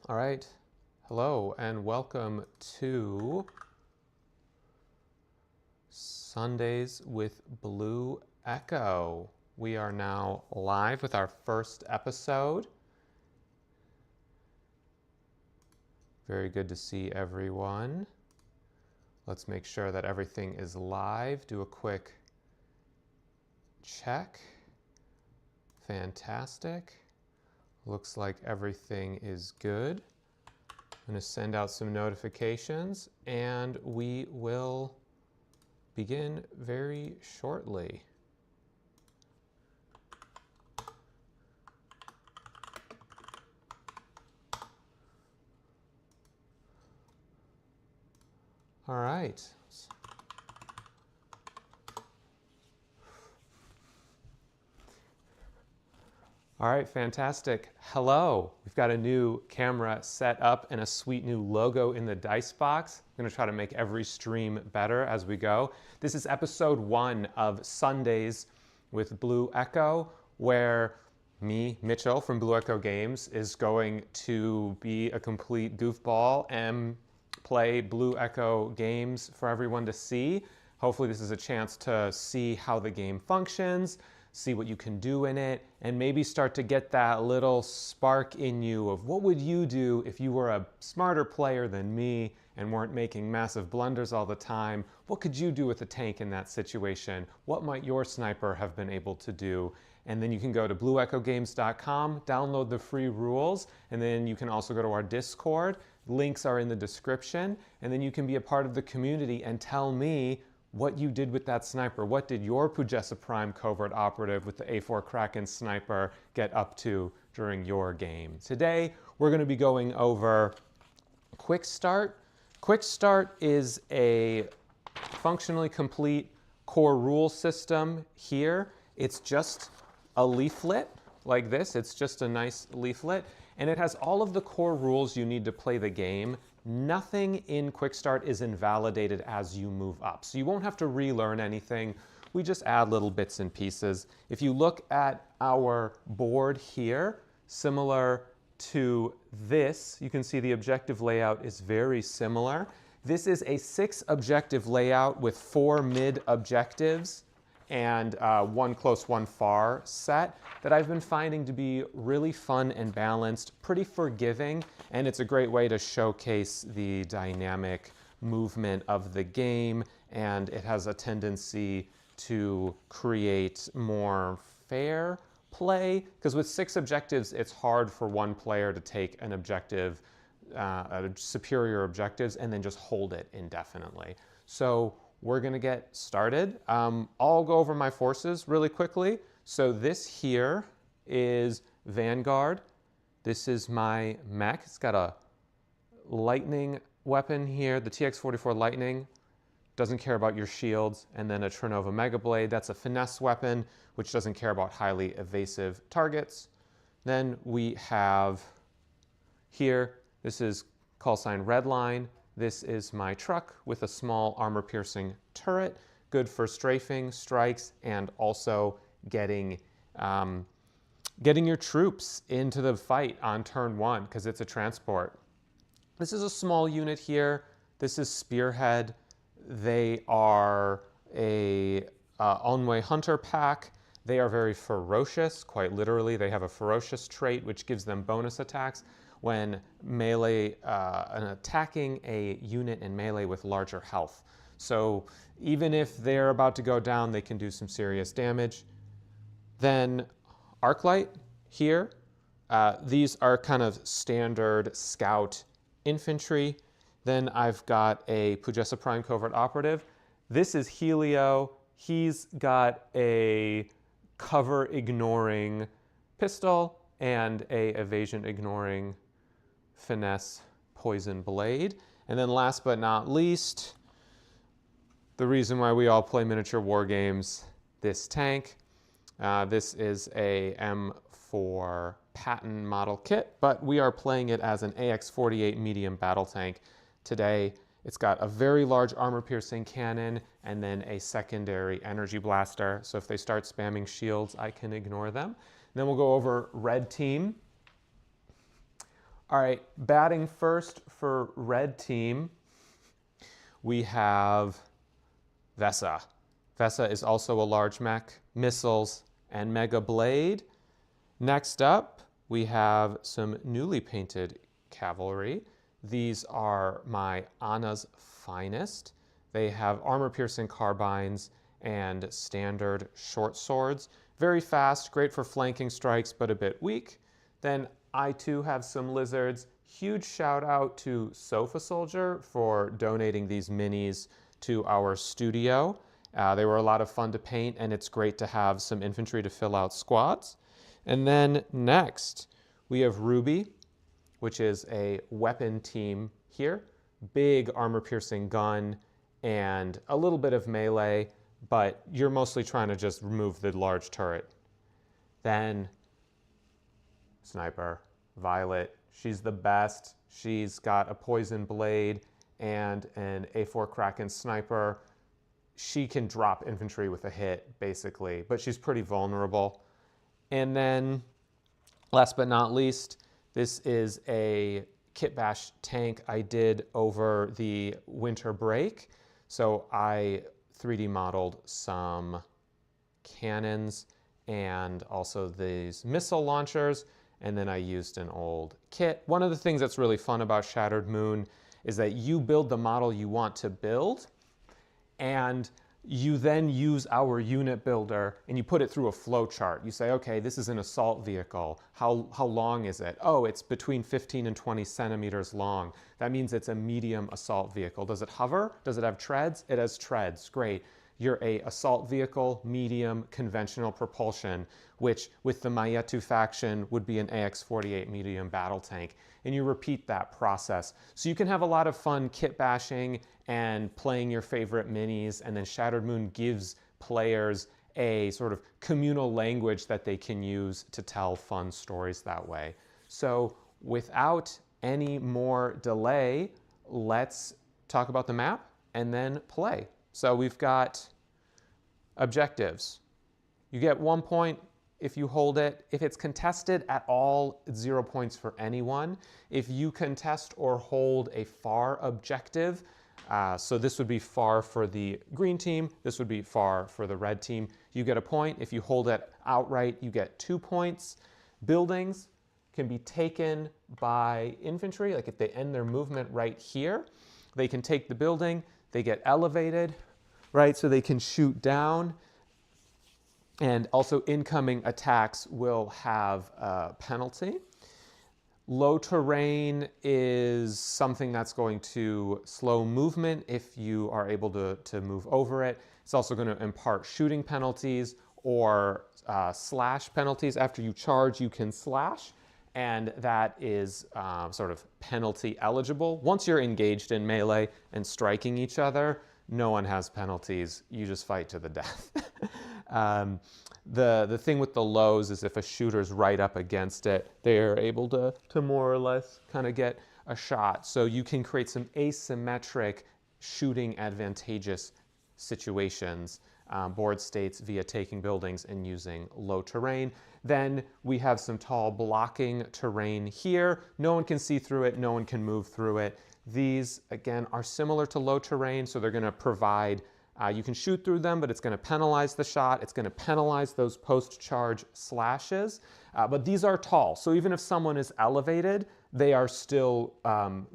All right. Hello and welcome to Sundays with Blue Echo. We are now live with our first episode. Very good to see everyone. Let's make sure that everything is live. Do a quick check. Fantastic. Looks like everything is good. I'm going to send out some notifications and we will begin very shortly. All right. All right, fantastic. Hello. We've got a new camera set up and a sweet new logo in the dice box. I'm going to try to make every stream better as we go. This is episode 1 of Sundays with Blue Echo, where me, Mitchell from Blue Echo Games, is going to be a complete goofball and play Blue Echo games for everyone to see. Hopefully this is a chance to see how the game functions, see what you can do in it, and maybe start to get that little spark in you of what would you do if you were a smarter player than me and weren't making massive blunders all the time. What could you do with a tank in that situation? What might your sniper have been able to do? And then you can go to blueechogames.com, download the free rules, and then you can also go to our Discord. Links are in the description, and then you can be a part of the community and tell me what you did with that sniper. What did your Pujessa Prime covert operative with the A4 Kraken sniper get up to during your game? Today, we're going to be going over Quick Start. Quick Start is a functionally complete core rule system here. It's just a leaflet like this. It's just a nice leaflet, and it has all of the core rules you need to play the game. Nothing in Quick Start is invalidated as you move up. So you won't have to relearn anything. We just add little bits and pieces. If you look at our board here, similar to this, you can see the objective layout is very similar. This is a 6 objective layout with 4 mid objectives and 1 close, 1 far set that I've been finding to be really fun and balanced, pretty forgiving, and it's a great way to showcase the dynamic movement of the game, and it has a tendency to create more fair play, because with 6 objectives, it's hard for one player to take an objective, superior objectives, and then just hold it indefinitely. So we're going to get started. I'll go over my forces really quickly. So this here is Vanguard. This is my mech. It's got a lightning weapon here, the TX-44 Lightning. Doesn't care about your shields. And then a Trinova Mega Blade. That's a finesse weapon, which doesn't care about highly evasive targets. Then we have here, this is call sign Redline. This is my truck with a small armor-piercing turret, good for strafing, strikes, and also getting your troops into the fight on turn 1, because it's a transport. This is a small unit here. This is Spearhead. They are a Onway Hunter pack. They are very ferocious, quite literally. They have a ferocious trait, which gives them bonus attacks when melee and attacking a unit in melee with larger health. So even if they're about to go down, they can do some serious damage. Then Arclight here. These are kind of standard scout infantry. Then I've got a Pujessa Prime covert operative. This is Helio. He's got a cover ignoring pistol and a evasion ignoring finesse poison blade. And then last but not least, the reason why we all play miniature war games, this tank. This is a M4 Patton model kit, but we are playing it as an AX-48 medium battle tank today. It's got a very large armor-piercing cannon and then a secondary energy blaster. So if they start spamming shields, I can ignore them. And then we'll go over red team. All right, batting first for red team, we have Vesa. Vesa is also a large mech, missiles, and Mega Blade. Next up, we have some newly painted cavalry. These are my Anna's finest. They have armor-piercing carbines and standard short swords. Very fast, great for flanking strikes, but a bit weak. Then I too have some lizards. Huge shout out to Sofa Soldier for donating these minis to our studio. They were a lot of fun to paint, and it's great to have some infantry to fill out squads. And then next, we have Ruby, which is a weapon team here. Big armor-piercing gun and a little bit of melee, but you're mostly trying to just remove the large turret. Then Sniper, Violet. She's the best. She's got a poison blade and an A4 Kraken sniper. She can drop infantry with a hit, basically, but she's pretty vulnerable. And then, last but not least, this is a kit bash tank I did over the winter break. So I 3D modeled some cannons and also these missile launchers, and then I used an old kit. One of the things that's really fun about Shattered Moon is that you build the model you want to build, and you then use our unit builder and you put it through a flow chart. You say, okay, this is an assault vehicle. How long is it? Oh, it's between 15 and 20 centimeters long. That means it's a medium assault vehicle. Does it hover? Does it have treads? It has treads. Great. You're a assault vehicle, medium, conventional propulsion, which with the Maietu faction would be an AX-48 medium battle tank. And you repeat that process. So you can have a lot of fun kit bashing and playing your favorite minis, and then Shattered Moon gives players a sort of communal language that they can use to tell fun stories that way. So without any more delay, let's talk about the map and then play. So we've got objectives. You get 1 point if you hold it. If it's contested at all, it's 0 points for anyone. If you contest or hold a far objective, so this would be far for the green team, this would be far for the red team, you get a point. If you hold it outright, you get 2 points. Buildings can be taken by infantry, like if they end their movement right here, they can take the building, they get elevated, right? So they can shoot down. And also incoming attacks will have a penalty. Low terrain is something that's going to slow movement if you are able to move over it. It's also going to impart shooting penalties or slash penalties. After you charge, you can slash, and that is sort of penalty eligible. Once you're engaged in melee and striking each other, no one has penalties. You just fight to the death. The thing with the lows is if a shooter's right up against it, they're able to more or less kind of get a shot. So you can create some asymmetric shooting advantageous situations, board states via taking buildings and using low terrain. Then we have some tall blocking terrain here. No one can see through it. No one can move through it. These, again, are similar to low terrain, so they're going to provide you can shoot through them, but it's going to penalize the shot. It's going to penalize those post-charge slashes. But these are tall, so even if someone is elevated, they are still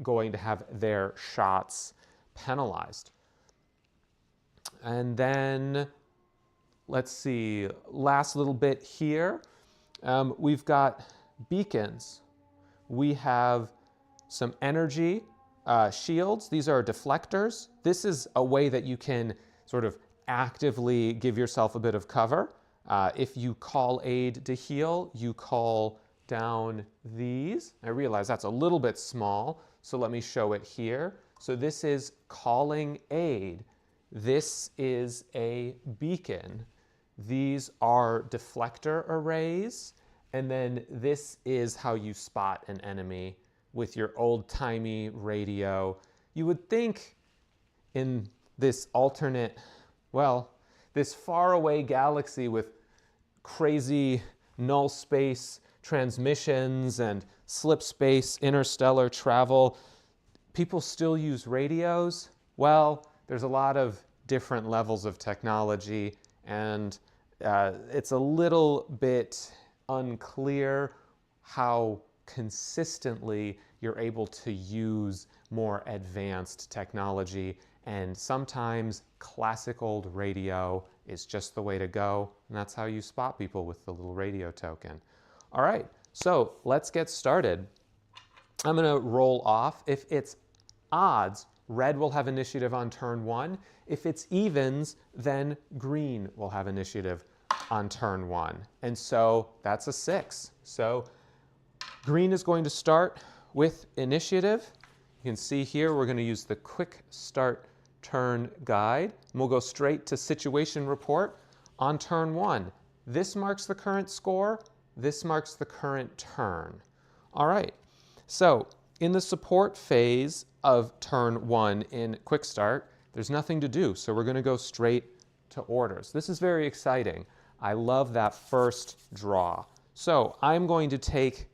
going to have their shots penalized. And then, let's see, last little bit here. We've got beacons. We have some energy shields. These are deflectors. This is a way that you can sort of actively give yourself a bit of cover. If you call aid to heal, you call down these. I realize that's a little bit small, so let me show it here. So this is calling aid. This is a beacon. These are deflector arrays, and then this is how you spot an enemy with your old-timey radio. You would think in this alternate, well, this faraway galaxy with crazy null space transmissions and slip space, interstellar travel. People still use radios. Well, there's a lot of different levels of technology, and it's a little bit unclear how consistently you're able to use more advanced technology, and sometimes classic old radio is just the way to go, and that's how you spot people with the little radio token. All right, so let's get started. I'm going to roll off. If it's odds, red will have initiative on turn 1. If it's evens, then green will have initiative on turn 1. And so that's a 6. So green is going to start with initiative. You can see here we're going to use the quick start turn guide. And we'll go straight to situation report on turn 1. This marks the current score. This marks the current turn. All right. So in the support phase of turn 1 in quick start, there's nothing to do. So we're going to go straight to orders. This is very exciting. I love that first draw. So I'm going to take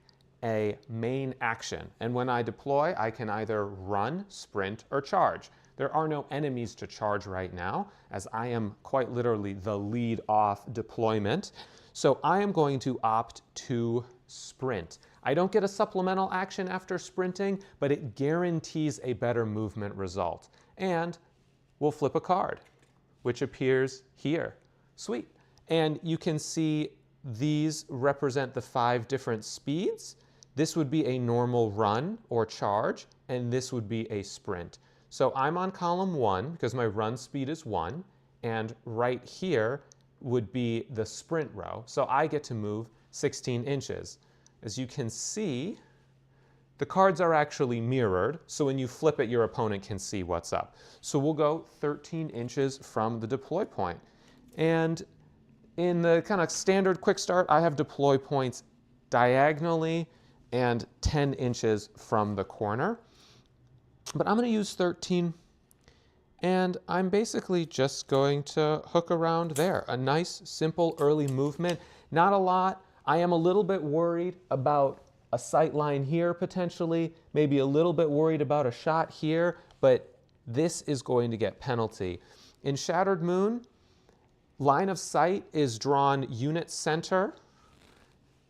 a main action. And when I deploy, I can either run, sprint, or charge. There are no enemies to charge right now, as I am quite literally the lead off deployment. So I am going to opt to sprint. I don't get a supplemental action after sprinting, but it guarantees a better movement result. And we'll flip a card, which appears here. Sweet. And you can see these represent the 5 different speeds. This would be a normal run or charge, and this would be a sprint. So I'm on column 1 because my run speed is 1, and right here would be the sprint row. So I get to move 16 inches. As you can see, the cards are actually mirrored, so when you flip it, your opponent can see what's up. So we'll go 13 inches from the deploy point. And in the kind of standard quick start, I have deploy points diagonally and 10 inches from the corner. But I'm going to use 13, and I'm basically just going to hook around there. A nice, simple early movement. Not a lot. I am a little bit worried about a sight line here potentially, maybe a little bit worried about a shot here, but this is going to get penalty. In Shattered Moon, line of sight is drawn unit center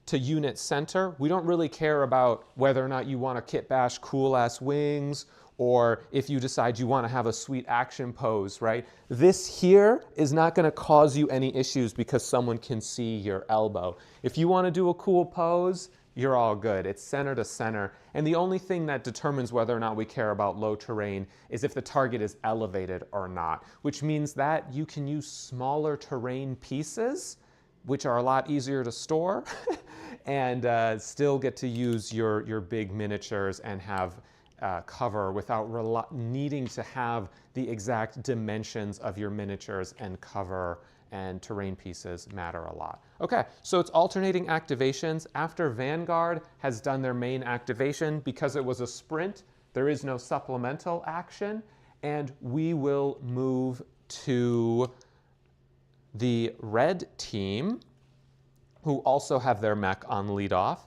to unit center. We don't really care about whether or not you want to kit bash cool ass wings, or if you decide you want to have a sweet action pose, right? This here is not going to cause you any issues because someone can see your elbow. If you want to do a cool pose, you're all good. It's center to center. And the only thing that determines whether or not we care about low terrain is if the target is elevated or not, which means that you can use smaller terrain pieces, which are a lot easier to store, and still get to use your big miniatures and have cover without needing to have the exact dimensions of your miniatures, and cover and terrain pieces matter a lot. Okay, so it's alternating activations. After Vanguard has done their main activation, because it was a sprint, there is no supplemental action, and we will move to the red team, who also have their mech on leadoff.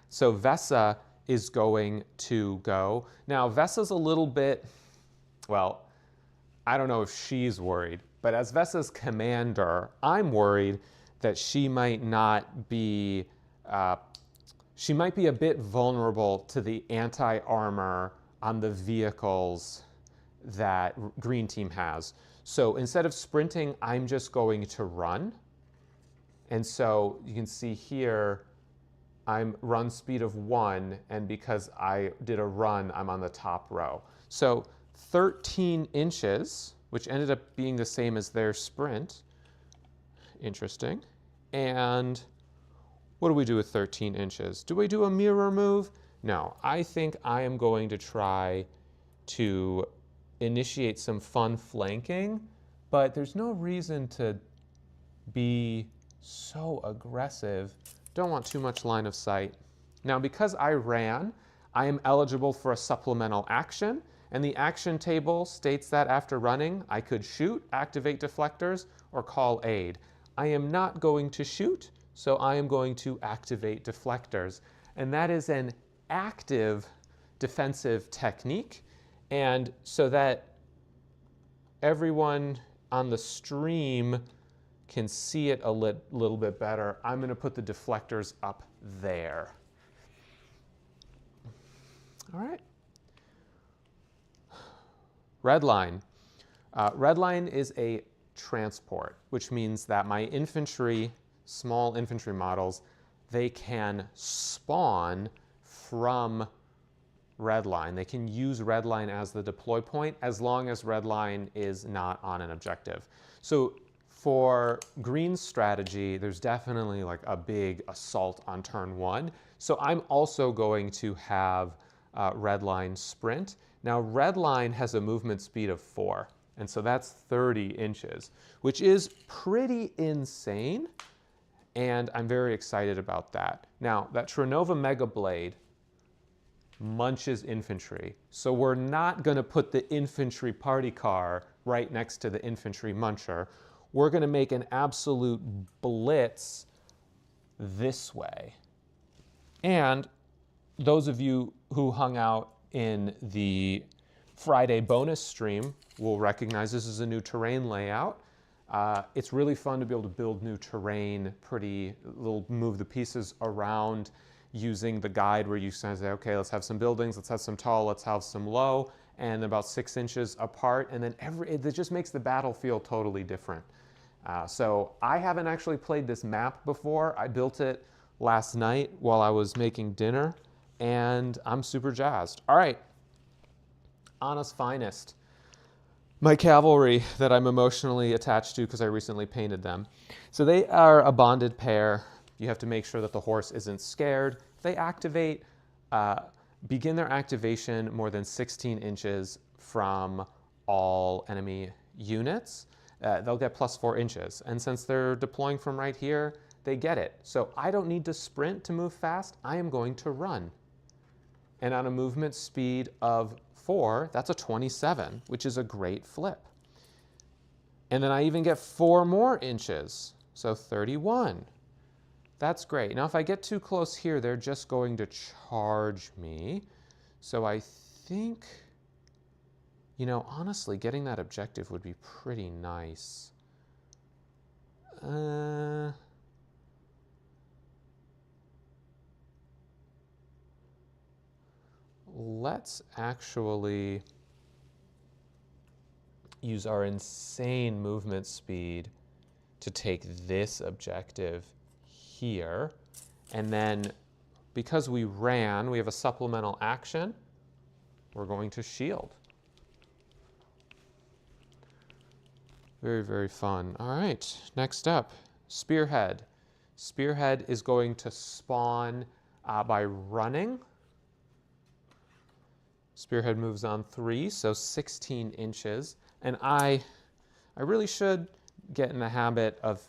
So Vesa is going to go. Now, Vesa's a little bit, well, I don't know if she's worried, but as Vesa's commander, I'm worried that she might not be, she might be a bit vulnerable to the anti-armor on the vehicles that green team has. So instead of sprinting, I'm just going to run. And so you can see here, I'm run speed of 1, and because I did a run, I'm on the top row. So 13 inches, which ended up being the same as their sprint. Interesting. And what do we do with 13 inches? Do we do a mirror move? No, I think I am going to try to initiate some fun flanking, but there's no reason to be so aggressive. Don't want too much line of sight. Now, because I ran, I am eligible for a supplemental action, and the action table states that after running, I could shoot, activate deflectors, or call aid. I am not going to shoot So I am going to activate deflectors. And that is an active defensive technique. And so that everyone on the stream can see it a little bit better, I'm going to put the deflectors up there. All right. Red line. Red line is a transport, which means that my infantry, small infantry models, they can spawn from red line. They can use red line as the deploy point as long as red line is not on an objective. So for green strategy, there's definitely like a big assault on turn one. So I'm also going to have red line sprint. Now red line has a movement speed of 4, and so that's 30 inches, which is pretty insane, and I'm very excited about that. Now that Trinova Mega Blade munches infantry, so we're not going to put the infantry party car right next to the infantry muncher. We're going to make an absolute blitz this way. And those of you who hung out in the Friday bonus stream will recognize this is a new terrain layout. It's really fun to be able to build new terrain, we'll move the pieces around using the guide where you say, okay, let's have some buildings, let's have some tall, let's have some low, and about 6 inches apart, and then it just makes the battle feel totally different. So I haven't actually played this map before. I built it last night while I was making dinner, and I'm super jazzed. All right, Anna's Finest. My cavalry that I'm emotionally attached to because I recently painted them. So they are a bonded pair. You have to make sure that the horse isn't scared. They activate, begin their activation more than 16 inches from all enemy units. They'll get plus 4 inches. And since they're deploying from right here, they get it. So I don't need to sprint to move fast. I am going to run. And on a movement speed of 4, that's a 27, which is a great flip. And then I even get 4 more inches, so 31. That's great. Now if I get too close here, they're just going to charge me. So I think, you know, honestly, getting that objective would be pretty nice. Let's actually use our insane movement speed to take this objective here. And then because we ran, we have a supplemental action. We're going to shield. Very, very fun. All right, next up, Spearhead. Spearhead is going to spawn by running. Spearhead moves on 3, so 16 inches. And I really should get in the habit of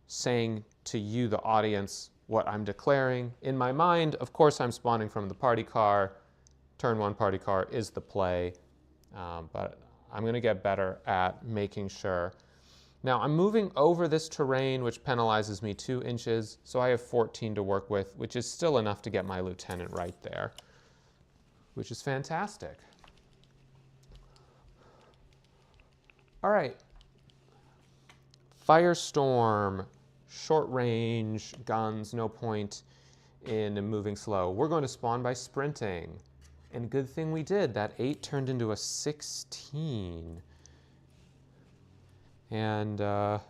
saying to you, the audience, what I'm declaring. In my mind, of course, I'm spawning from the party car. Turn 1 party car is the play, but I'm going to get better at making sure. Now, I'm moving over this terrain, which penalizes me 2 inches, so I have 14 to work with, which is still enough to get my lieutenant right there, which is fantastic. All right. Firestorm, short range, guns, no point in moving slow. We're going to spawn by sprinting. And good thing we did. That 8 turned into a 16. And try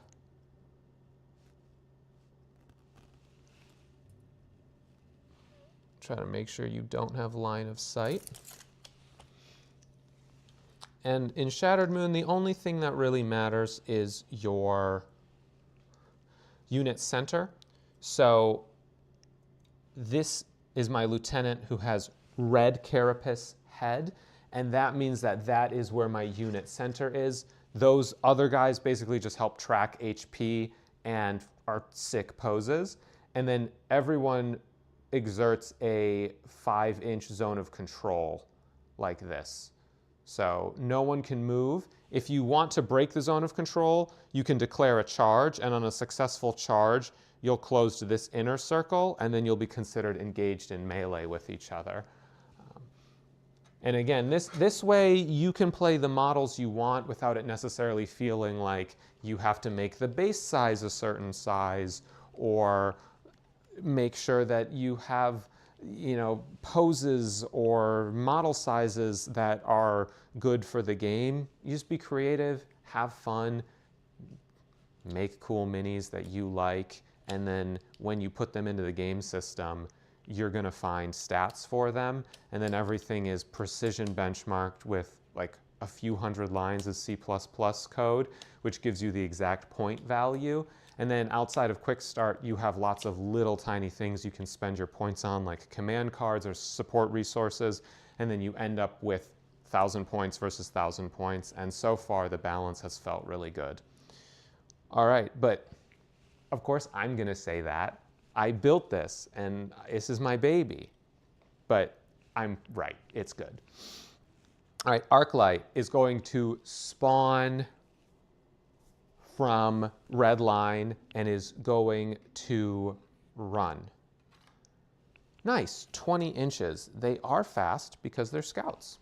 to make sure you don't have line of sight. And in Shattered Moon, the only thing that really matters is your unit center. So this is my lieutenant who has red carapace head, and that means that that is where my unit center is. Those other guys basically just help track HP and are sick poses. And then everyone exerts a 5-inch zone of control like this. So no one can move. If you want to break the zone of control, you can declare a charge, and on a successful charge, you'll close to this inner circle, and then you'll be considered engaged in melee with each other. And again, this way you can play the models you want without it necessarily feeling like you have to make the base size a certain size or make sure that you have, you know, poses or model sizes that are good for the game. You just be creative, have fun, make cool minis that you like, and then when you put them into the game system, you're going to find stats for them, and then everything is precision benchmarked with like a few hundred lines of C++ code, which gives you the exact point value. And then outside of Quick Start, you have lots of little tiny things you can spend your points on, like command cards or support resources, and then you end up with 1,000 points versus 1,000 points, and so far the balance has felt really good. All right, but of course I'm going to say that. I built this, and this is my baby, but I'm right, it's good. All right, Arclight is going to spawn from red line and is going to run. Nice, 20 inches. They are fast because they're scouts.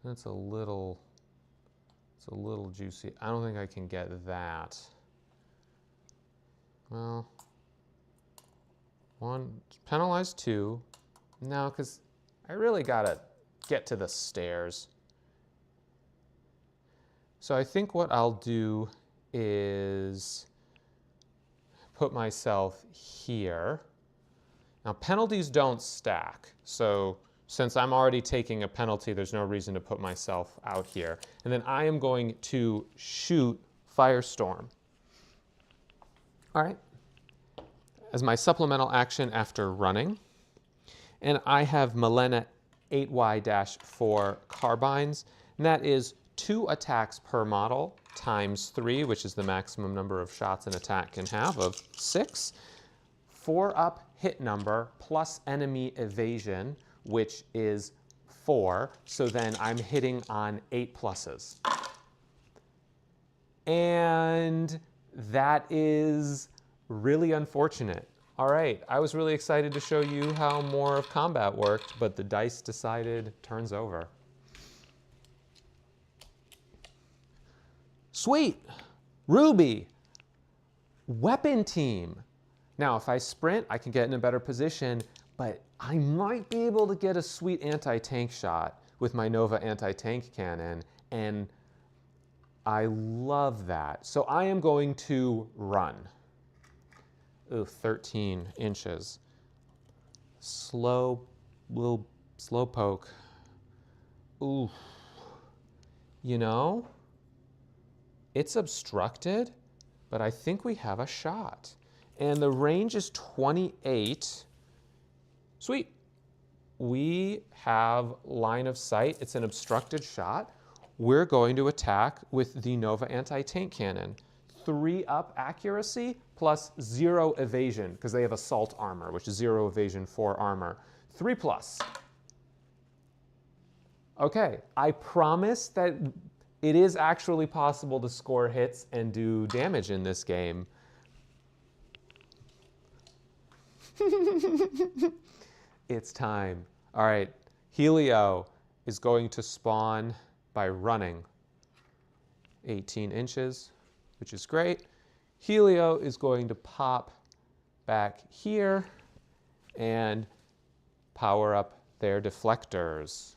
That's a little juicy. I don't think I can get that. Well, one, penalize 2. No, because I really gotta get to the stairs. So I think what I'll do is put myself here. Now penalties don't stack, so since I'm already taking a penalty, there's no reason to put myself out here. And then I am going to shoot Firestorm. All right, as my supplemental action after running. And I have Milena 8Y-4 carbines, and that is 2 attacks per model times 3, which is the maximum number of shots an attack can have of 6. 4 up hit number plus enemy evasion, which is 4. So then I'm hitting on 8 pluses. And that is really unfortunate. All right, I was really excited to show you how more of combat worked, but the dice decided turns over. Sweet, Ruby, weapon team. Now, if I sprint, I can get in a better position, but I might be able to get a sweet anti-tank shot with my Nova anti-tank cannon, and I love that. So I am going to run. Ooh, 13 inches. Slow poke. Ooh. You know, it's obstructed, but I think we have a shot. And the range is 28. Sweet. We have line of sight. It's an obstructed shot. We're going to attack with the Nova anti-tank cannon. 3 up accuracy plus 0 evasion, because they have assault armor, which is 0 evasion, 4 armor. 3 plus. Okay, I promise that it is actually possible to score hits and do damage in this game. It's time. All right, Helio is going to spawn by running 18 inches, which is great. Helio is going to pop back here and power up their deflectors.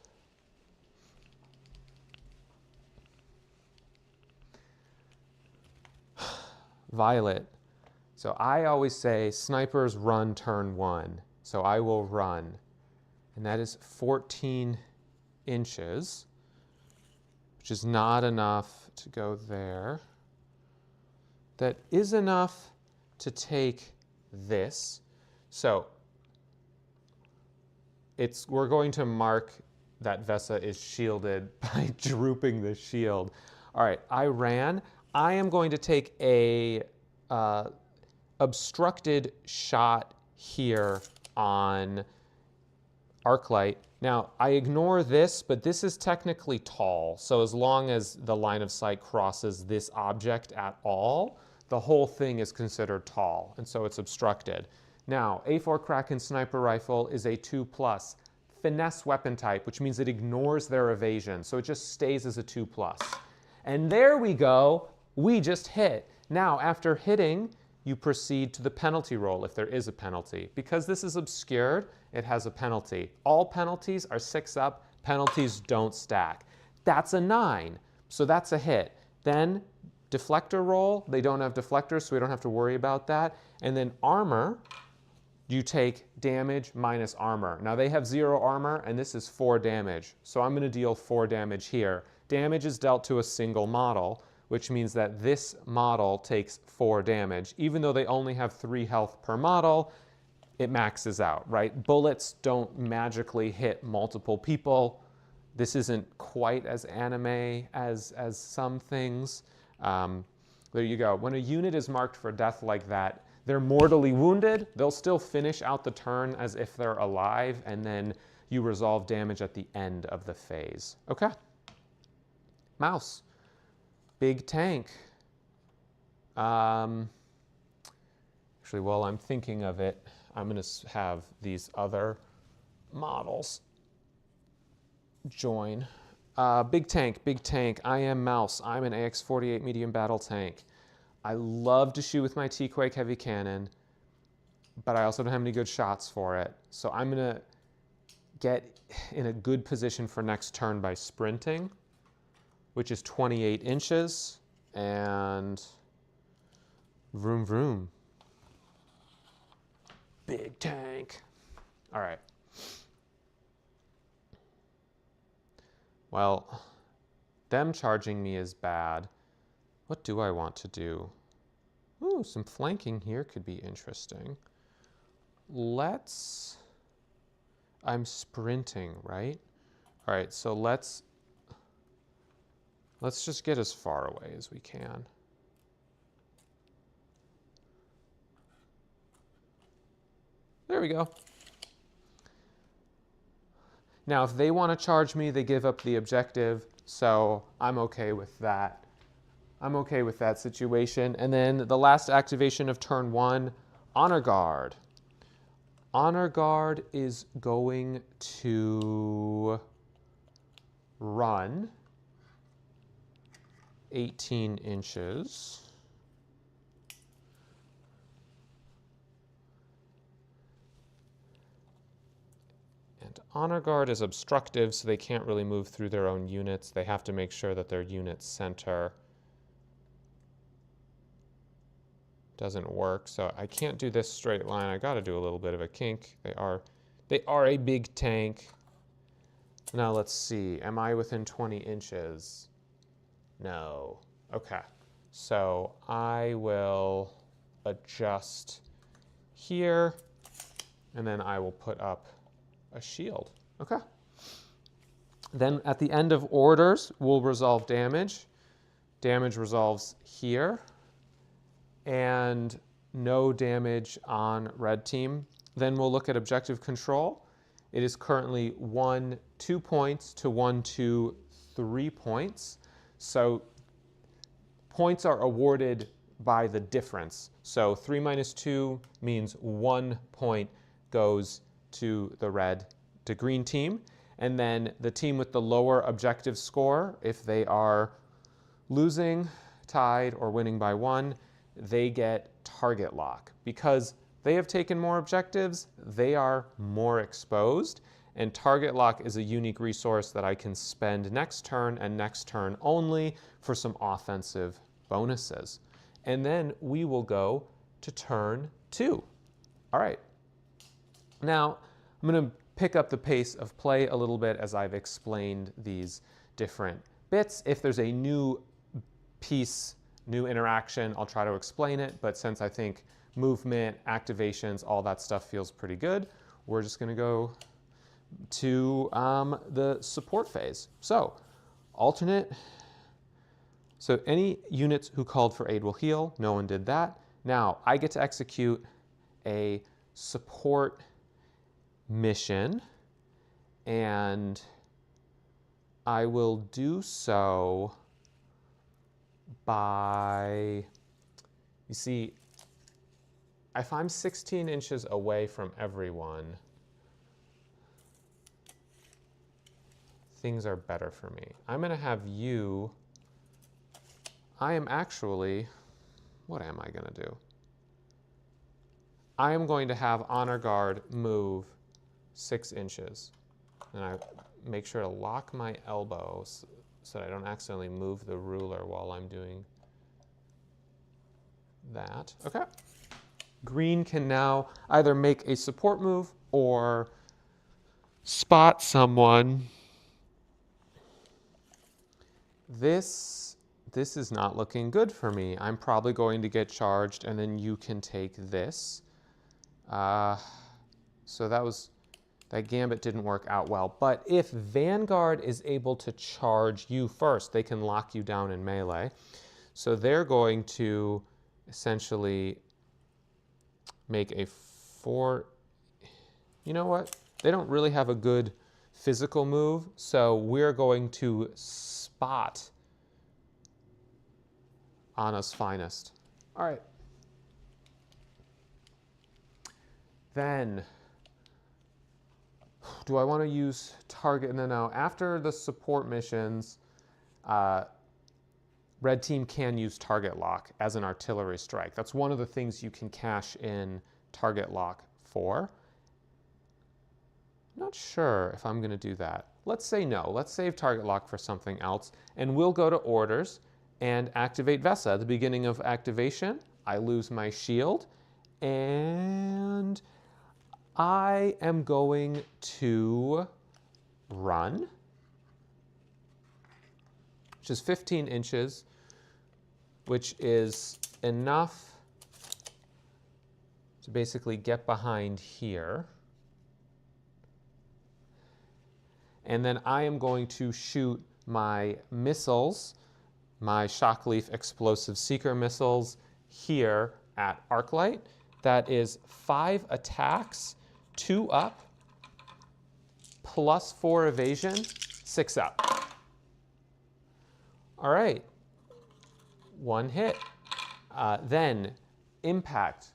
Violet. So I always say snipers run turn 1. So I will run. And that is 14 inches, which is not enough to go there. That is enough to take this. So we're going to mark that Vesa is shielded by drooping the shield. All right, I ran. I am going to take a obstructed shot here on Arclight Now, I ignore this, but this is technically tall. So as long as the line of sight crosses this object at all, the whole thing is considered tall, and so it's obstructed. Now, A4 Kraken sniper rifle is a 2+, finesse weapon type, which means it ignores their evasion, so it just stays as a 2+. And there we go, we just hit. Now, after hitting, you proceed to the penalty roll if there is a penalty. Because this is obscured, it has a penalty. All penalties are 6 up, penalties don't stack. That's a 9, so that's a hit. Then deflector roll, they don't have deflectors, so we don't have to worry about that. And then armor, you take damage minus armor. Now they have 0 armor, and this is 4 damage. So I'm gonna deal 4 damage here. Damage is dealt to a single model, which means that this model takes 4 damage. Even though they only have 3 health per model, it maxes out, right? Bullets don't magically hit multiple people. This isn't quite as anime as some things. There you go. When a unit is marked for death like that, they're mortally wounded. They'll still finish out the turn as if they're alive, and then you resolve damage at the end of the phase. Okay. Mouse. Big tank. Actually, while I'm thinking of it, I'm going to have these other models join. Big tank, big tank. I am Mouse. I'm an AX-48 medium battle tank. I love to shoot with my T-Quake heavy cannon, but I also don't have any good shots for it. So I'm going to get in a good position for next turn by sprinting, which is 28 inches, and vroom vroom. Big tank. All right. Well, them charging me is bad. What do I want to do? Ooh, some flanking here could be interesting. I'm sprinting, right? All right, so let's just get as far away as we can. There we go. Now, if they want to charge me, they give up the objective, so I'm okay with that. I'm okay with that situation. And then the last activation of turn 1, Honor Guard. Honor Guard is going to run 18 inches. And Honor Guard is obstructive, so they can't really move through their own units. They have to make sure that their unit center doesn't work. So I can't do this straight line. I got to do a little bit of a kink. They are a big tank. Now let's see. Am I within 20 inches? No. Okay. So I will adjust here, and then I will put up a shield. Okay. Then at the end of orders, we'll resolve damage. Damage resolves here, and no damage on red team. Then we'll look at objective control. It is currently 1, 2 points to 1, 2, 3 points. So points are awarded by the difference. So 3 minus 2 means 1 point goes to the red to green team. And then the team with the lower objective score, if they are losing, tied, or winning by 1, they get target lock. Because they have taken more objectives, they are more exposed. And target lock is a unique resource that I can spend next turn and next turn only for some offensive bonuses. And then we will go to turn 2. All right. Now, I'm going to pick up the pace of play a little bit as I've explained these different bits. If there's a new piece, new interaction, I'll try to explain it. But since I think movement, activations, all that stuff feels pretty good, we're just going to go to the support phase. So alternate. So any units who called for aid will heal. No one did that. Now I get to execute a support mission, and I will do so by, you see, if I'm 16 inches away from everyone, things are better for me. I'm going to have you, I am actually, what am I going to do? I am going to have honor guard move 6 inches. And I make sure to lock my elbows so that I don't accidentally move the ruler while I'm doing that. Okay. Green can now either make a support move or spot someone. This is not looking good for me. I'm probably going to get charged, and then you can take this. So that gambit didn't work out well. But if Vanguard is able to charge you first, they can lock you down in melee. So they're going to essentially make a 4. You know what? They don't really have a good physical move, so we're going to spot Anna's finest. All right. Then, do I want to use target? No. After the support missions, red team can use target lock as an artillery strike. That's one of the things you can cash in target lock for. Not sure if I'm going to do that. Let's say no. Let's save target lock for something else, and we'll go to orders and activate Vesa. At the beginning of activation, I lose my shield, and I am going to run, which is 15 inches, which is enough to basically get behind here. And then I am going to shoot my missiles, my Shockleaf Explosive Seeker missiles here at Arclight. That is 5 attacks, 2 up, plus 4 evasion, 6 up. All right, 1 hit. Then impact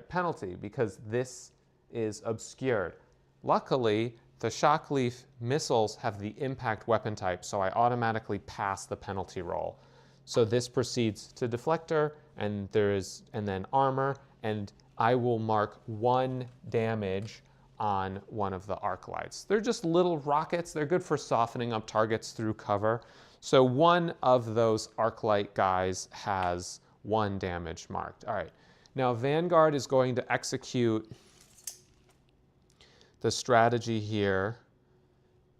penalty because this is obscured. Luckily, the Shockleaf missiles have the impact weapon type, so I automatically pass the penalty roll. So this proceeds to deflector, and then armor, and I will mark 1 damage on one of the arc lights. They're just little rockets. They're good for softening up targets through cover. So one of those arc light guys has 1 damage marked. All right. Now Vanguard is going to execute the strategy here.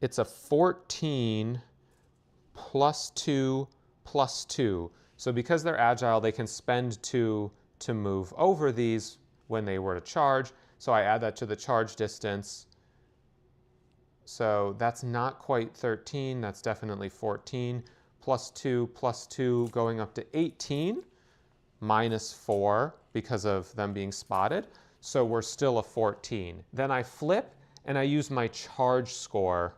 It's a 14 plus 2 plus 2. So because they're agile, they can spend 2 to move over these when they were to charge. So I add that to the charge distance. So that's not quite 13, that's definitely 14. Plus 2 going up to 18, minus 4 because of them being spotted. So we're still a 14. Then I flip and I use my charge score,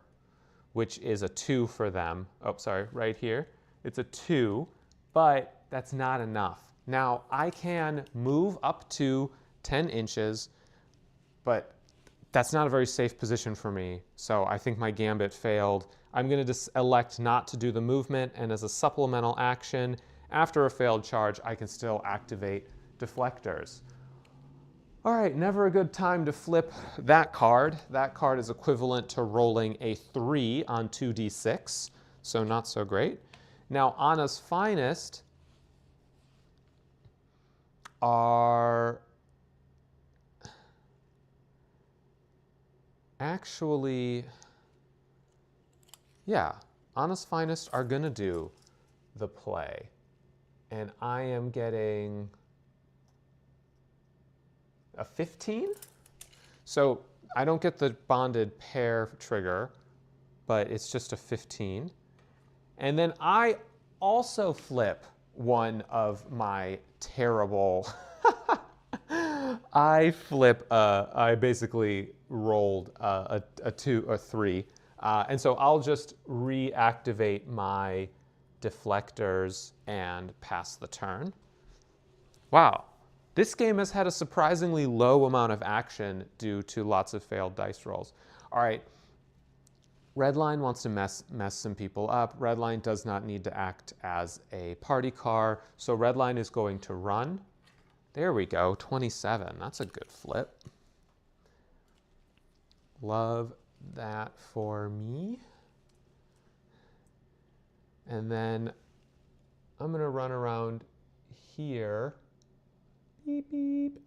which is a 2 for them. Oh, sorry, right here. It's a 2, but that's not enough. Now I can move up to 10 inches, but that's not a very safe position for me. So I think my gambit failed. I'm going to just elect not to do the movement, and as a supplemental action, after a failed charge, I can still activate deflectors. All right, never a good time to flip that card. That card is equivalent to rolling a 3 on 2d6, so not so great. Now, Anna's finest are actually, yeah, Anna's finest are gonna do the play. And I am getting a 15. So I don't get the bonded pair trigger, but it's just a 15. And then I also flip one of my terrible, I basically rolled a 2 or 3. And so I'll just reactivate my deflectors and pass the turn. Wow, this game has had a surprisingly low amount of action due to lots of failed dice rolls. All right, Redline wants to mess some people up. Redline does not need to act as a party car, so Redline is going to run. There we go, 27. That's a good flip. Love that for me. And then I'm going to run around here. Beep, beep.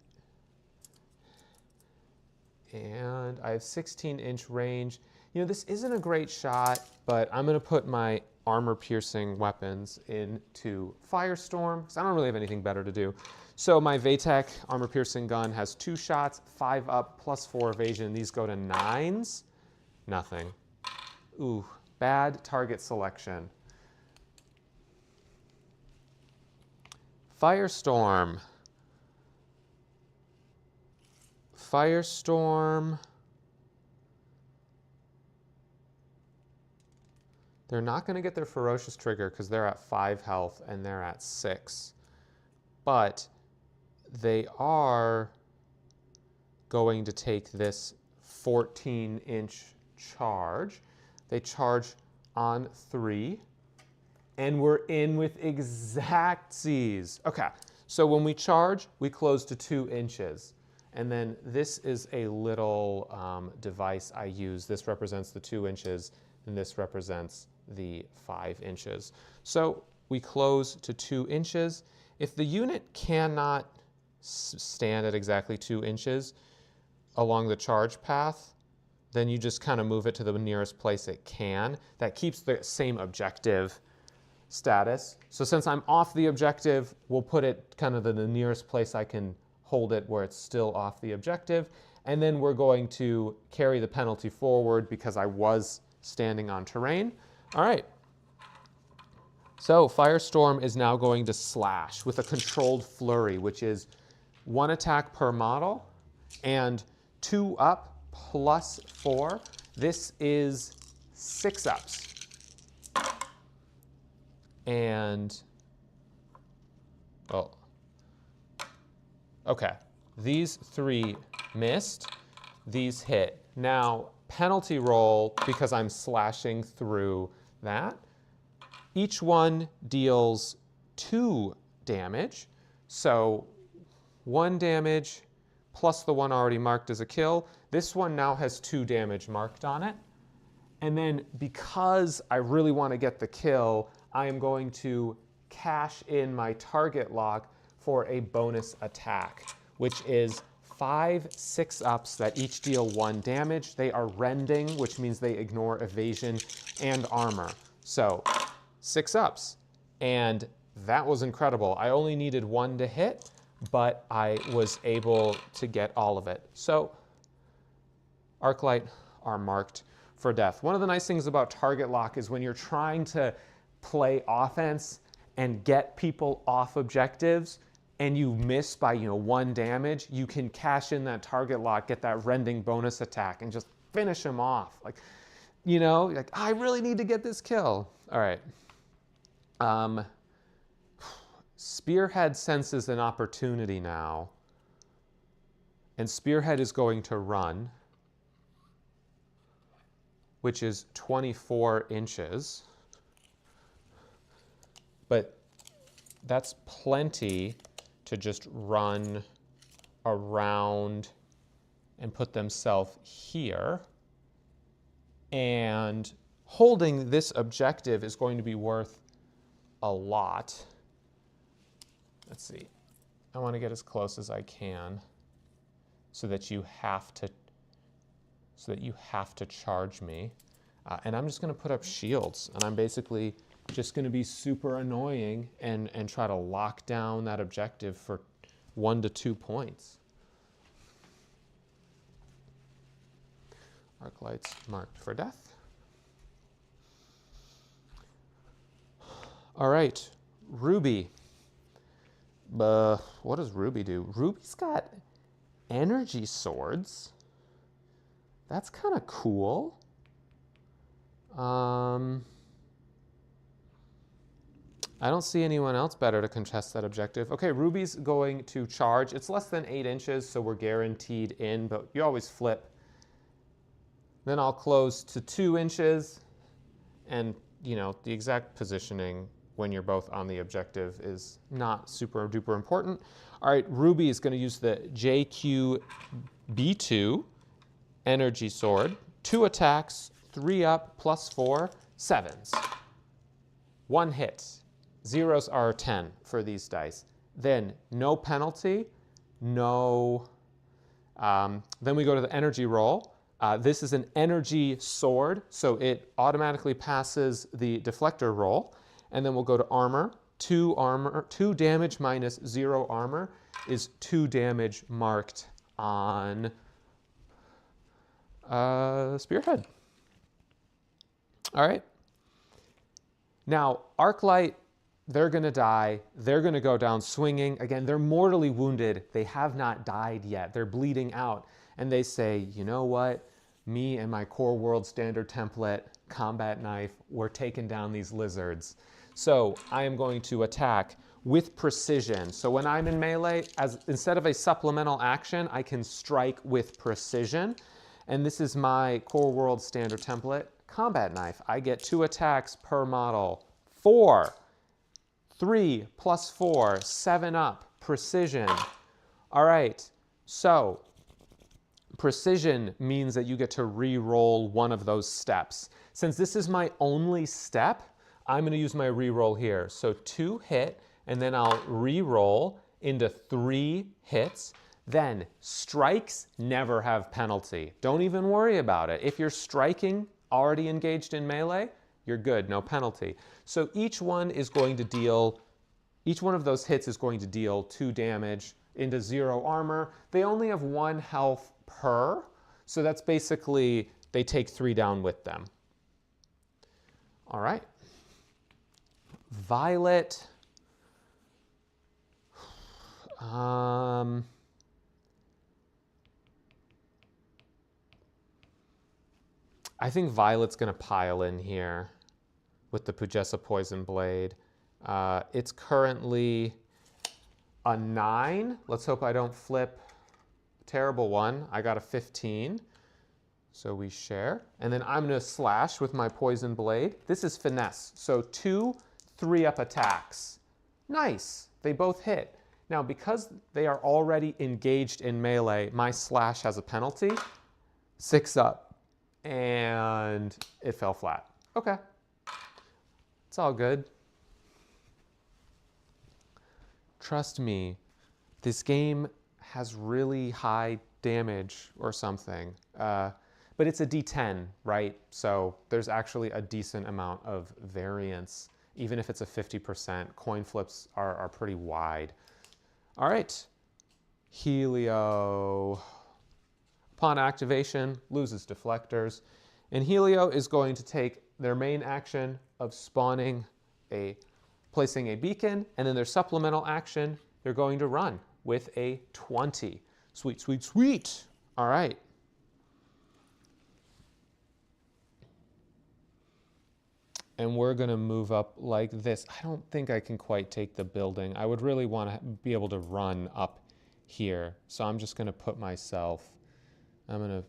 And I have 16-inch range. You know, this isn't a great shot, but I'm going to put my armor-piercing weapons into Firestorm, because I don't really have anything better to do. So my Vatek armor-piercing gun has 2 shots, 5 up, plus 4 evasion. These go to 9s. Nothing. Ooh, bad target selection. Firestorm. Firestorm. They're not going to get their ferocious trigger because they're at 5 health and they're at 6. But they are going to take this 14-inch charge. They charge on 3. And we're in with exactsies. Okay, so when we charge, we close to 2 inches. And then this is a little device I use. This represents the 2 inches, and this represents the 5 inches. So we close to 2 inches. If the unit cannot stand at exactly 2 inches along the charge path, then you just kind of move it to the nearest place it can. That keeps the same objective status. So since I'm off the objective, we'll put it kind of in the nearest place I can hold it where it's still off the objective. And then we're going to carry the penalty forward because I was standing on terrain. All right. So Firestorm is now going to slash with a controlled flurry, which is 1 attack per model and 2 up plus 4. This is 6 ups. And, well, okay, these 3 missed, these hit. Now, penalty roll, because I'm slashing through that, each one deals 2 damage. So 1 damage plus the one already marked as a kill. This one now has 2 damage marked on it. And then because I really want to get the kill, I am going to cash in my target lock for a bonus attack, which is 5 6-ups that each deal 1 damage. They are rending, which means they ignore evasion and armor. So 6 ups. And that was incredible. I only needed 1 to hit, but I was able to get all of it. So Arclight are marked for death. One of the nice things about target lock is when you're trying to play offense and get people off objectives and you miss by 1 damage, you can cash in that target lock, get that rending bonus attack, and just finish them off. Like I really need to get this kill. All right. Spearhead senses an opportunity now, and Spearhead is going to run, which is 24 inches. But that's plenty to just run around and put themselves here. And holding this objective is going to be worth a lot. Let's see. I want to get as close as I can so that you have to charge me. And I'm just going to put up shields, and I'm basically just going to be super annoying and try to lock down that objective for 1 to 2 points. Arclights marked for death. All right, Ruby. What does Ruby do? Ruby's got energy swords. That's kind of cool. I don't see anyone else better to contest that objective. Okay, Ruby's going to charge. It's less than 8 inches, so we're guaranteed in, but you always flip. Then I'll close to 2 inches, and the exact positioning when you're both on the objective is not super duper important. All right, Ruby is going to use the JQB2 energy sword. 2 attacks, 3 up, +4, 7s. 1 hit. Zeros are 10 for these dice. Then no penalty, no. Then we go to the energy roll. This is an energy sword, so it automatically passes the deflector roll. And then we'll go to armor. 2 armor, 2 damage minus 0 armor is 2 damage marked on Spearhead. All right. Now, Arclight, they're going to die. They're going to go down swinging. Again, they're mortally wounded. They have not died yet. They're bleeding out. And they say, you know what? Me and my core world standard template combat knife, we're taking down these lizards. So I am going to attack with precision. So when I'm in melee, instead of a supplemental action, I can strike with precision. And this is my core world standard template combat knife. I get 2 attacks per model. 4. 3 + 4, 7 up, precision. All right, so precision means that you get to re-roll one of those steps. Since this is my only step, I'm going to use my re-roll here. So 2 hit, and then I'll re-roll into 3 hits. Then strikes never have penalty. Don't even worry about it. If you're striking already engaged in melee, you're good, no penalty. So each one of those hits is going to deal 2 damage into 0 armor. They only have 1 health per, so that's basically, they take 3 down with them. All right. Violet. I think Violet's going to pile in here with the Pugessa Poison Blade. It's currently a 9. Let's hope I don't flip a terrible one. I got a 15. So we share. And then I'm going to slash with my Poison Blade. This is finesse. So 2 3-up attacks. Nice. They both hit. Now, because they are already engaged in melee, my slash has a penalty. 6 up. And it fell flat. Okay. It's all good. Trust me, this game has really high damage or something. But it's a D10, right? So there's actually a decent amount of variance. Even if it's a 50%, coin flips are pretty wide. All right. Helio. Upon activation, loses deflectors. And Helio is going to take their main action of placing a beacon, and then their supplemental action, they're going to run with a 20. Sweet, sweet, sweet. All right. And we're going to move up like this. I don't think I can quite take the building. I would really want to be able to run up here. So I'm just going to put myself, I'm going to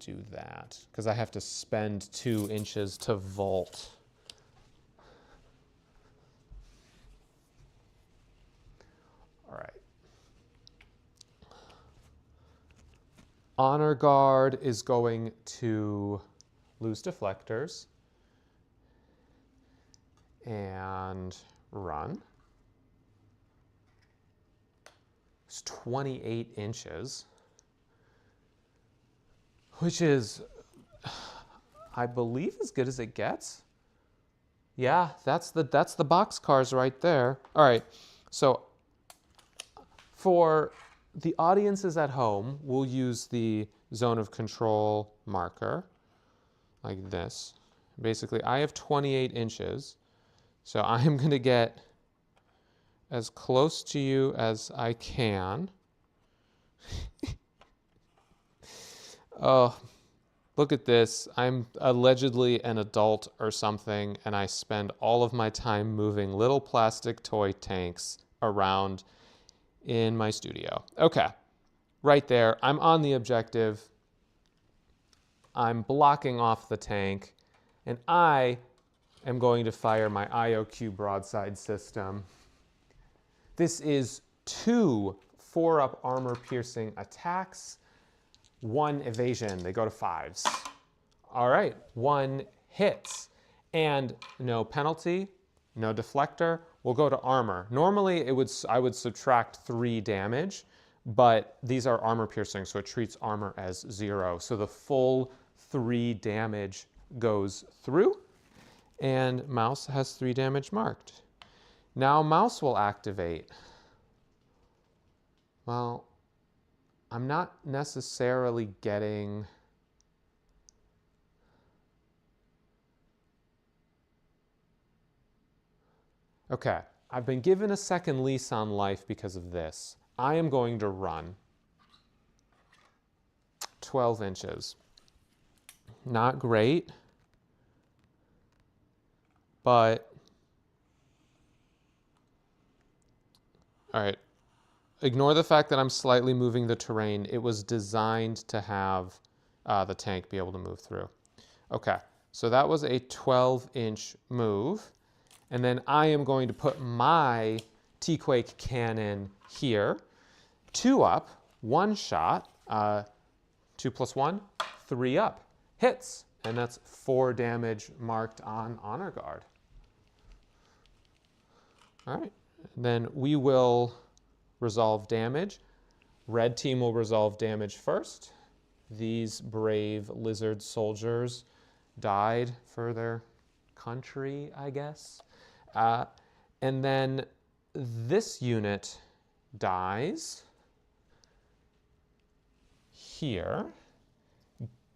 do that because I have to spend 2 inches to vault. All right. Honor Guard is going to lose deflectors and run. It's 28 inches, which is, I believe, as good as it gets. Yeah, that's the boxcars right there. All right, so for the audiences at home, we'll use the zone of control marker like this. Basically, I have 28 inches, so I'm going to get as close to you as I can. Oh, look at this. I'm allegedly an adult or something, and I spend all of my time moving little plastic toy tanks around in my studio. Okay, right there. I'm on the objective. I'm blocking off the tank, and I am going to fire my IOQ broadside system. This is 2 4-up armor-piercing attacks, 1 evasion. They go to 5s. All right, 1 hits, and no penalty, no deflector. We'll go to armor. Normally, I would subtract 3 damage, but these are armor-piercing, so it treats armor as 0. So the full 3 damage goes through, and mouse has 3 damage marked. Now mouse will activate. Well, I'm not necessarily getting... Okay, I've been given a second lease on life because of this. I am going to run 12 inches. Not great, but... All right, ignore the fact that I'm slightly moving the terrain. It was designed to have the tank be able to move through. Okay, so that was a 12-inch move. And then I am going to put my T-Quake cannon here. 2 up, 1 shot, 2 plus 1, 3 up. Hits, and that's 4 damage marked on Honor Guard. All right. Then we will resolve damage. Red team will resolve damage first. These brave lizard soldiers died for their country, I guess. And then this unit dies here.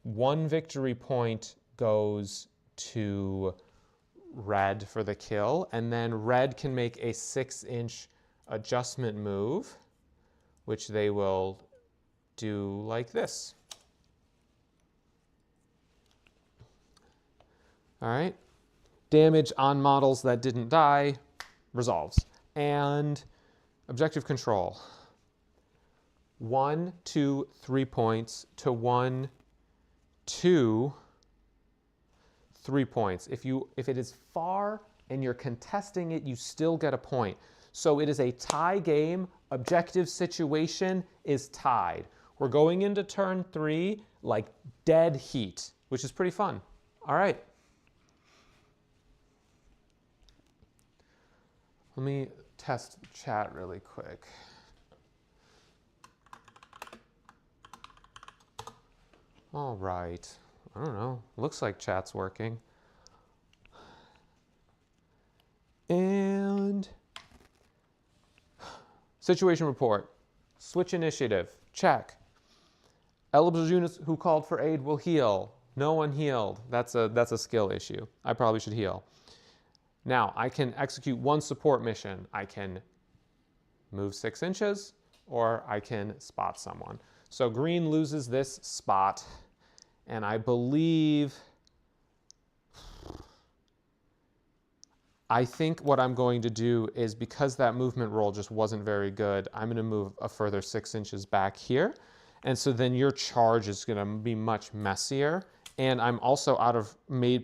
1 victory point goes to red for the kill, and then red can make a 6-inch adjustment move, which they will do like this. All right. Damage on models that didn't die resolves. And objective control. 1, 2, 3 points to 1, 2, 3 points. If it is far and you're contesting it, you still get a point. So it is a tie game. Objective situation is tied. We're going into turn 3 like dead heat, which is pretty fun. All right. Let me test chat really quick. All right. I don't know. Looks like chat's working. And situation report. Switch initiative. Check. Eligible units who called for aid will heal. No one healed. That's a skill issue. I probably should heal. Now, I can execute 1 support mission. I can move 6 inches, or I can spot someone. So green loses this spot, and I believe... I think what I'm going to do is, because that movement roll just wasn't very good, I'm going to move a further 6 inches back here. And so then your charge is going to be much messier. And I'm also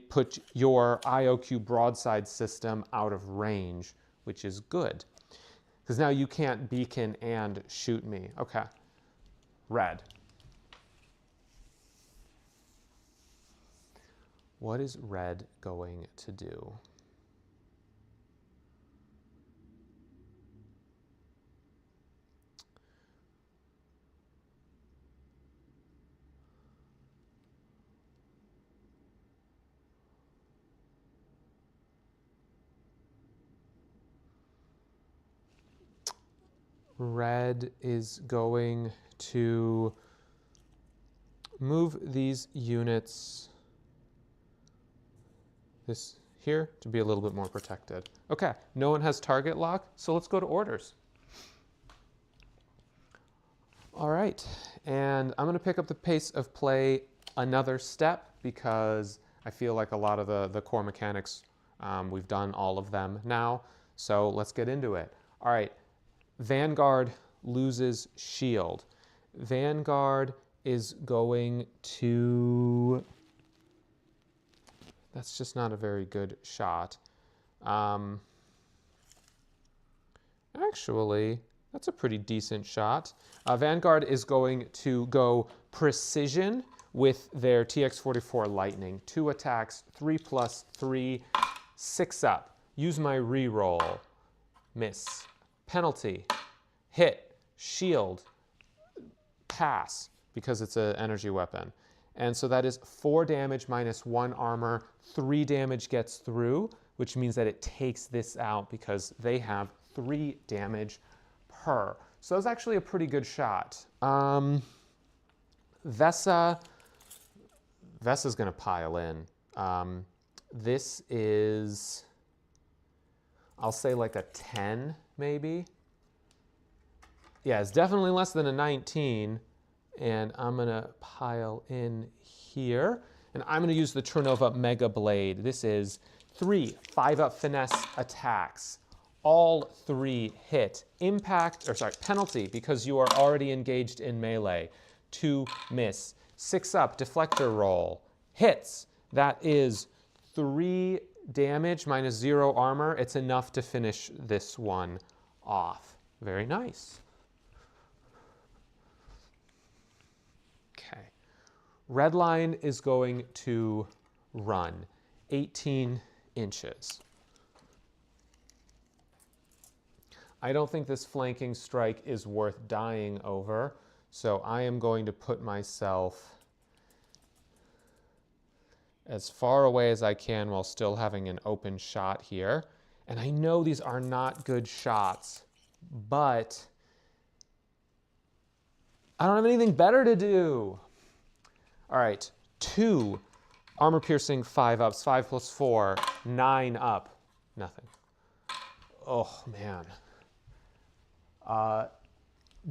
put your IOQ broadside system out of range, which is good. Because now you can't beacon and shoot me. Okay. Red. What is red going to do? Red is going to move these units this here to be a little bit more protected. Okay, no one has target lock, so let's go to orders. All right, and I'm going to pick up the pace of play another step because I feel like a lot of the core mechanics, we've done all of them now. So let's get into it. All right, Vanguard loses shield. Vanguard is going to... That's just not a very good shot. Actually, that's a pretty decent shot. Vanguard is going to go precision with their TX-44 Lightning. 2 attacks, 3+3, 6 up. Use my reroll. Miss. Penalty. Hit. Shield. Pass, because it's an energy weapon. And so that is 4 damage minus 1 armor. 3 damage gets through, which means that it takes this out because they have 3 damage per. So that's actually a pretty good shot. Vessa's going to pile in. This is, I'll say like a 10 maybe. Yeah, it's definitely less than a 19. And I'm going to pile in here. And I'm going to use the Turnova Mega Blade. This is 3 5-up finesse attacks. All 3 hit. Impact, or sorry, penalty, because you are already engaged in melee. 2 miss. 6-up deflector roll. Hits. That is 3 damage minus 0 armor. It's enough to finish this one off. Very nice. Okay. Redline is going to run 18 inches. I don't think this flanking strike is worth dying over, so I am going to put myself as far away as I can while still having an open shot here. And I know these are not good shots, but I don't have anything better to do. All right, 2 armor piercing 5-ups, 5+4, 9 up, nothing. Oh man.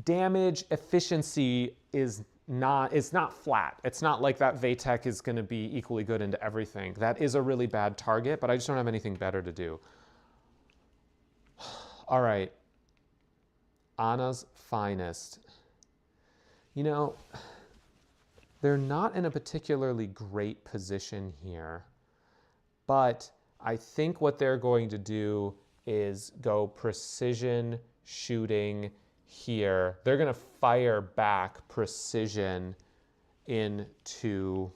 Damage efficiency is not, it's not flat. It's not like that Vatek is going to be equally good into everything. That is a really bad target, but I just don't have anything better to do. All right. Anna's Finest. You know, they're not in a particularly great position here, but I think what they're going to do is go precision shooting here. They're going to fire back precision into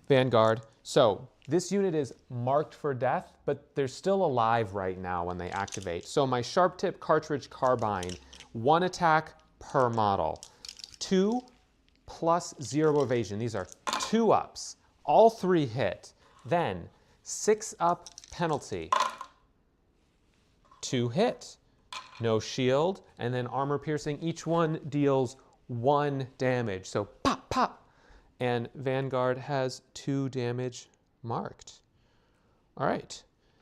Vanguard. So this unit is marked for death, but they're still alive right now when they activate. So my sharp tip cartridge carbine, 1 attack per model. 2 plus 0 evasion. These are 2 ups. All 3 hit. Then 6 up penalty. 2 hit. No shield. And then armor piercing. Each one deals 1 damage. So pop, pop. And Vanguard has 2 damage marked. All right.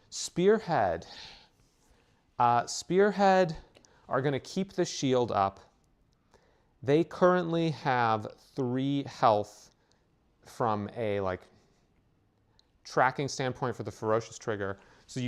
Spearhead. Spearhead are going to keep the shield up. They currently have 3 health from a tracking standpoint for the Ferocious Trigger. So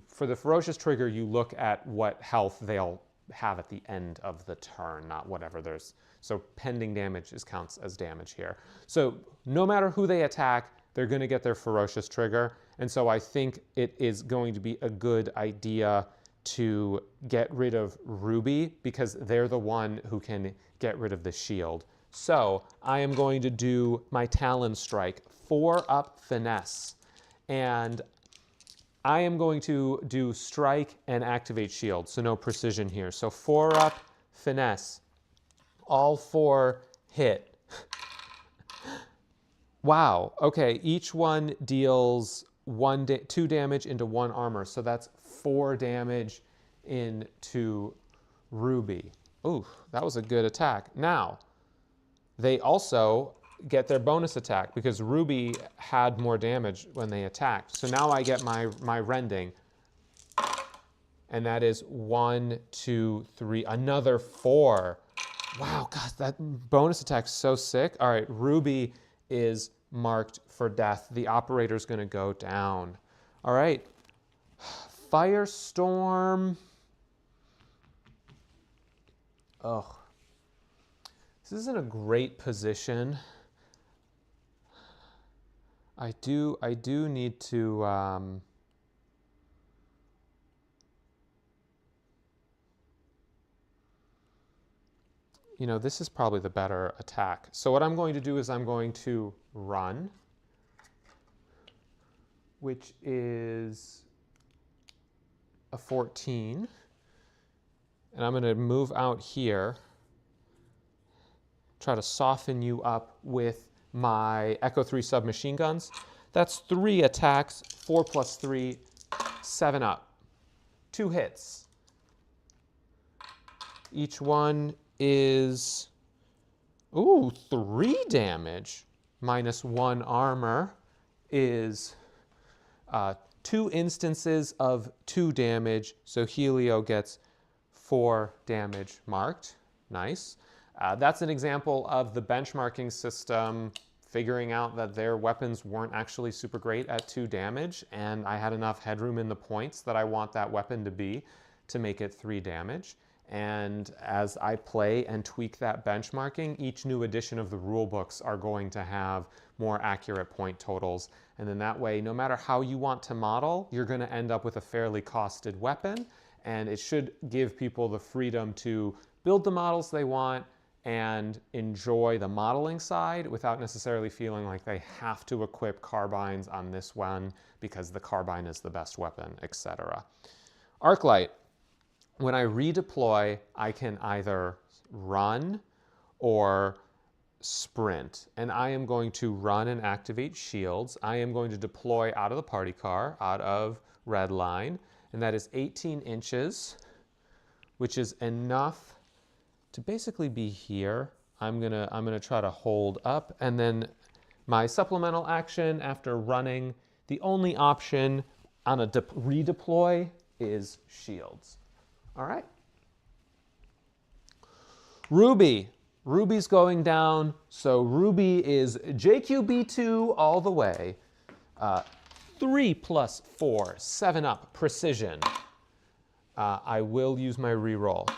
for the Ferocious Trigger, you look at what health they'll have at the end of the turn, not whatever there's. So pending damage counts as damage here. So no matter who they attack, they're going to get their Ferocious Trigger. And so I think it is going to be a good idea to get rid of Ruby because they're the one who can get rid of the shield. So I am going to do my Talon Strike, 4 up finesse. And I am going to do strike and activate shield, so no precision here. So 4 up finesse, all 4 hit. Wow, okay, each one deals 2 damage into 1 armor, so that's 4 damage into Ruby. Ooh, that was a good attack. Now, they also get their bonus attack because Ruby had more damage when they attacked. So now I get my rending. And that is 1, 2, 3, another 4. Wow, God, that bonus attack's so sick. All right, Ruby is marked for death. The operator's gonna go down. All right, Firestorm. Oh, this isn't a great position. I do need to, you know, this is probably the better attack. So what I'm going to do is I'm going to run, which is a 14. And I'm going to move out here, try to soften you up with my Echo 3 submachine guns. That's 3 attacks, 4 plus 3, 7 up. 2 hits. Each one is, ooh, 3 damage. Minus 1 armor is 2 instances of 2 damage. So Helio gets 4 damage marked. Nice. That's an example of the benchmarking system figuring out that their weapons weren't actually super great at 2 damage, and I had enough headroom in the points that I want that weapon to be to make it 3 damage. And as I play and tweak that benchmarking, each new edition of the rule books are going to have more accurate point totals. And then that way, no matter how you want to model, you're going to end up with a fairly costed weapon. And it should give people the freedom to build the models they want and enjoy the modeling side without necessarily feeling like they have to equip carbines on this one because the carbine is the best weapon, etc. Arclight. When I redeploy, I can either run or sprint. And I am going to run and activate shields. I am going to deploy out of the party car, out of red line, and that is 18 inches, which is enough to basically be here. I'm gonna try to hold up, and then my supplemental action after running, the only option on a redeploy is shields. All right. Ruby. Ruby's going down, so Ruby is JQB2 all the way. 3 plus 4, 7 up, precision. I will use my reroll.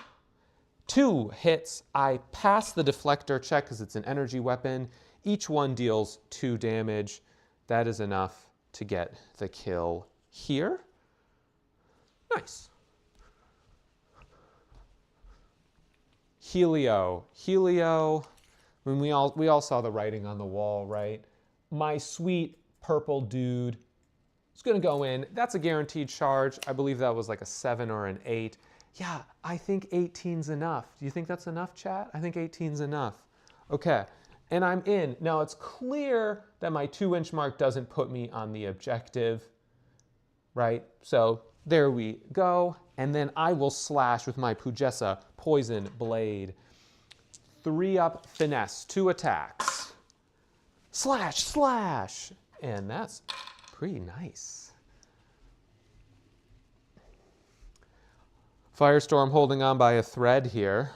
2 hits, I pass the deflector check because it's an energy weapon. Each one deals 2 damage. That is enough to get the kill here. Nice. Helio. Helio, when we all saw the writing on the wall, right? My sweet purple dude is going to go in. That's a guaranteed charge. I believe that was like a 7 or an 8. Yeah, I think 18's enough. Do you think that's enough, chat? I think 18's enough. Okay, and I'm in. Now it's clear that my 2-inch mark doesn't put me on the objective, right? So there we go. And then I will slash with my Pugessa Poison Blade. 3 up, finesse, 2 attacks. Slash, slash. And that's pretty nice. Firestorm holding on by a thread here.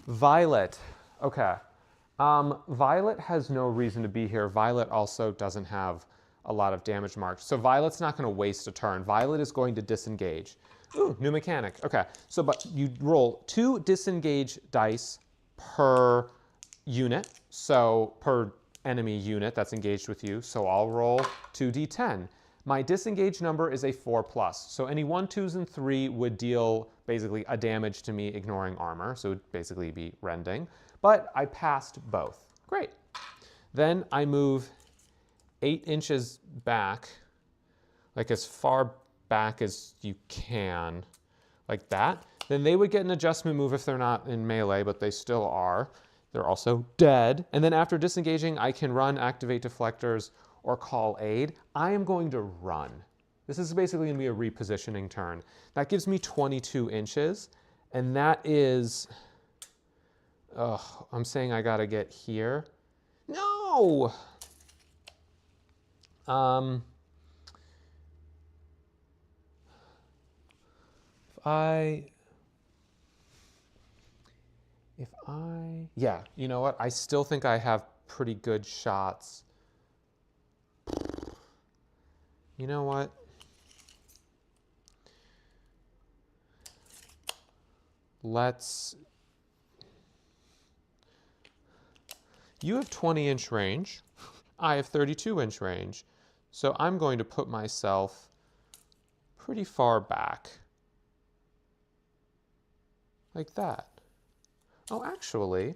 Violet. Okay. Violet has no reason to be here. Violet also doesn't have a lot of damage marked. So Violet's not going to waste a turn. Violet is going to disengage. Ooh, new mechanic. Okay. So but you roll 2 disengage dice per unit. So per enemy unit that's engaged with you. So I'll roll 2d10. My disengage number is a 4+. So any 1, 2s, and 3 would deal basically a damage to me ignoring armor. So it would basically be rending. But I passed both. Great. Then I move 8 inches back, like as far back as you can, like that. Then they would get an adjustment move if they're not in melee, but they still are. They're also dead. And then after disengaging, I can run, activate deflectors, or call aid. I am going to run. This is basically going to be a repositioning turn. That gives me 22 inches, and that is, I'm saying I gotta get here. No! yeah, you know what? I still think I have pretty good shots. You know what? You have 20-inch range. I have 32-inch range. So I'm going to put myself pretty far back. Like that. Oh, actually,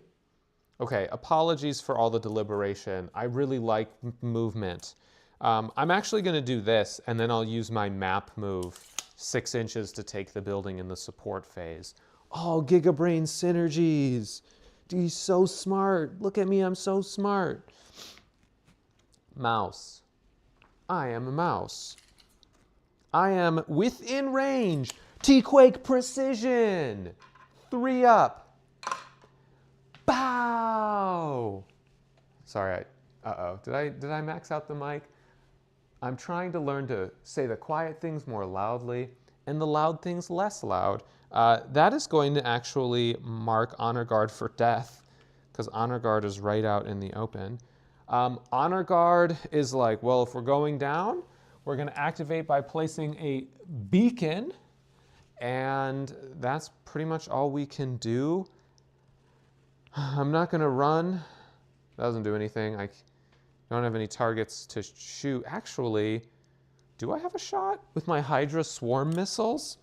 okay, apologies for all the deliberation. I really like movement. I'm actually going to do this, and then I'll use my map move, 6 inches to take the building in the support phase. Oh, Gigabrain synergies. Dude, he's so smart. Look at me, I'm so smart. Mouse. I am a mouse. I am within range. T-Quake precision. 3 up. Bow! Sorry, uh-oh. Did I max out the mic? I'm trying to learn to say the quiet things more loudly and the loud things less loud. That is going to actually mark Honor Guard for death, because Honor Guard is right out in the open. Honor Guard is like, well, if we're going down, we're going to activate by placing a beacon, and that's pretty much all we can do. I'm not going to run. That doesn't do anything. I don't have any targets to shoot. Actually, do I have a shot with my Hydra swarm missiles?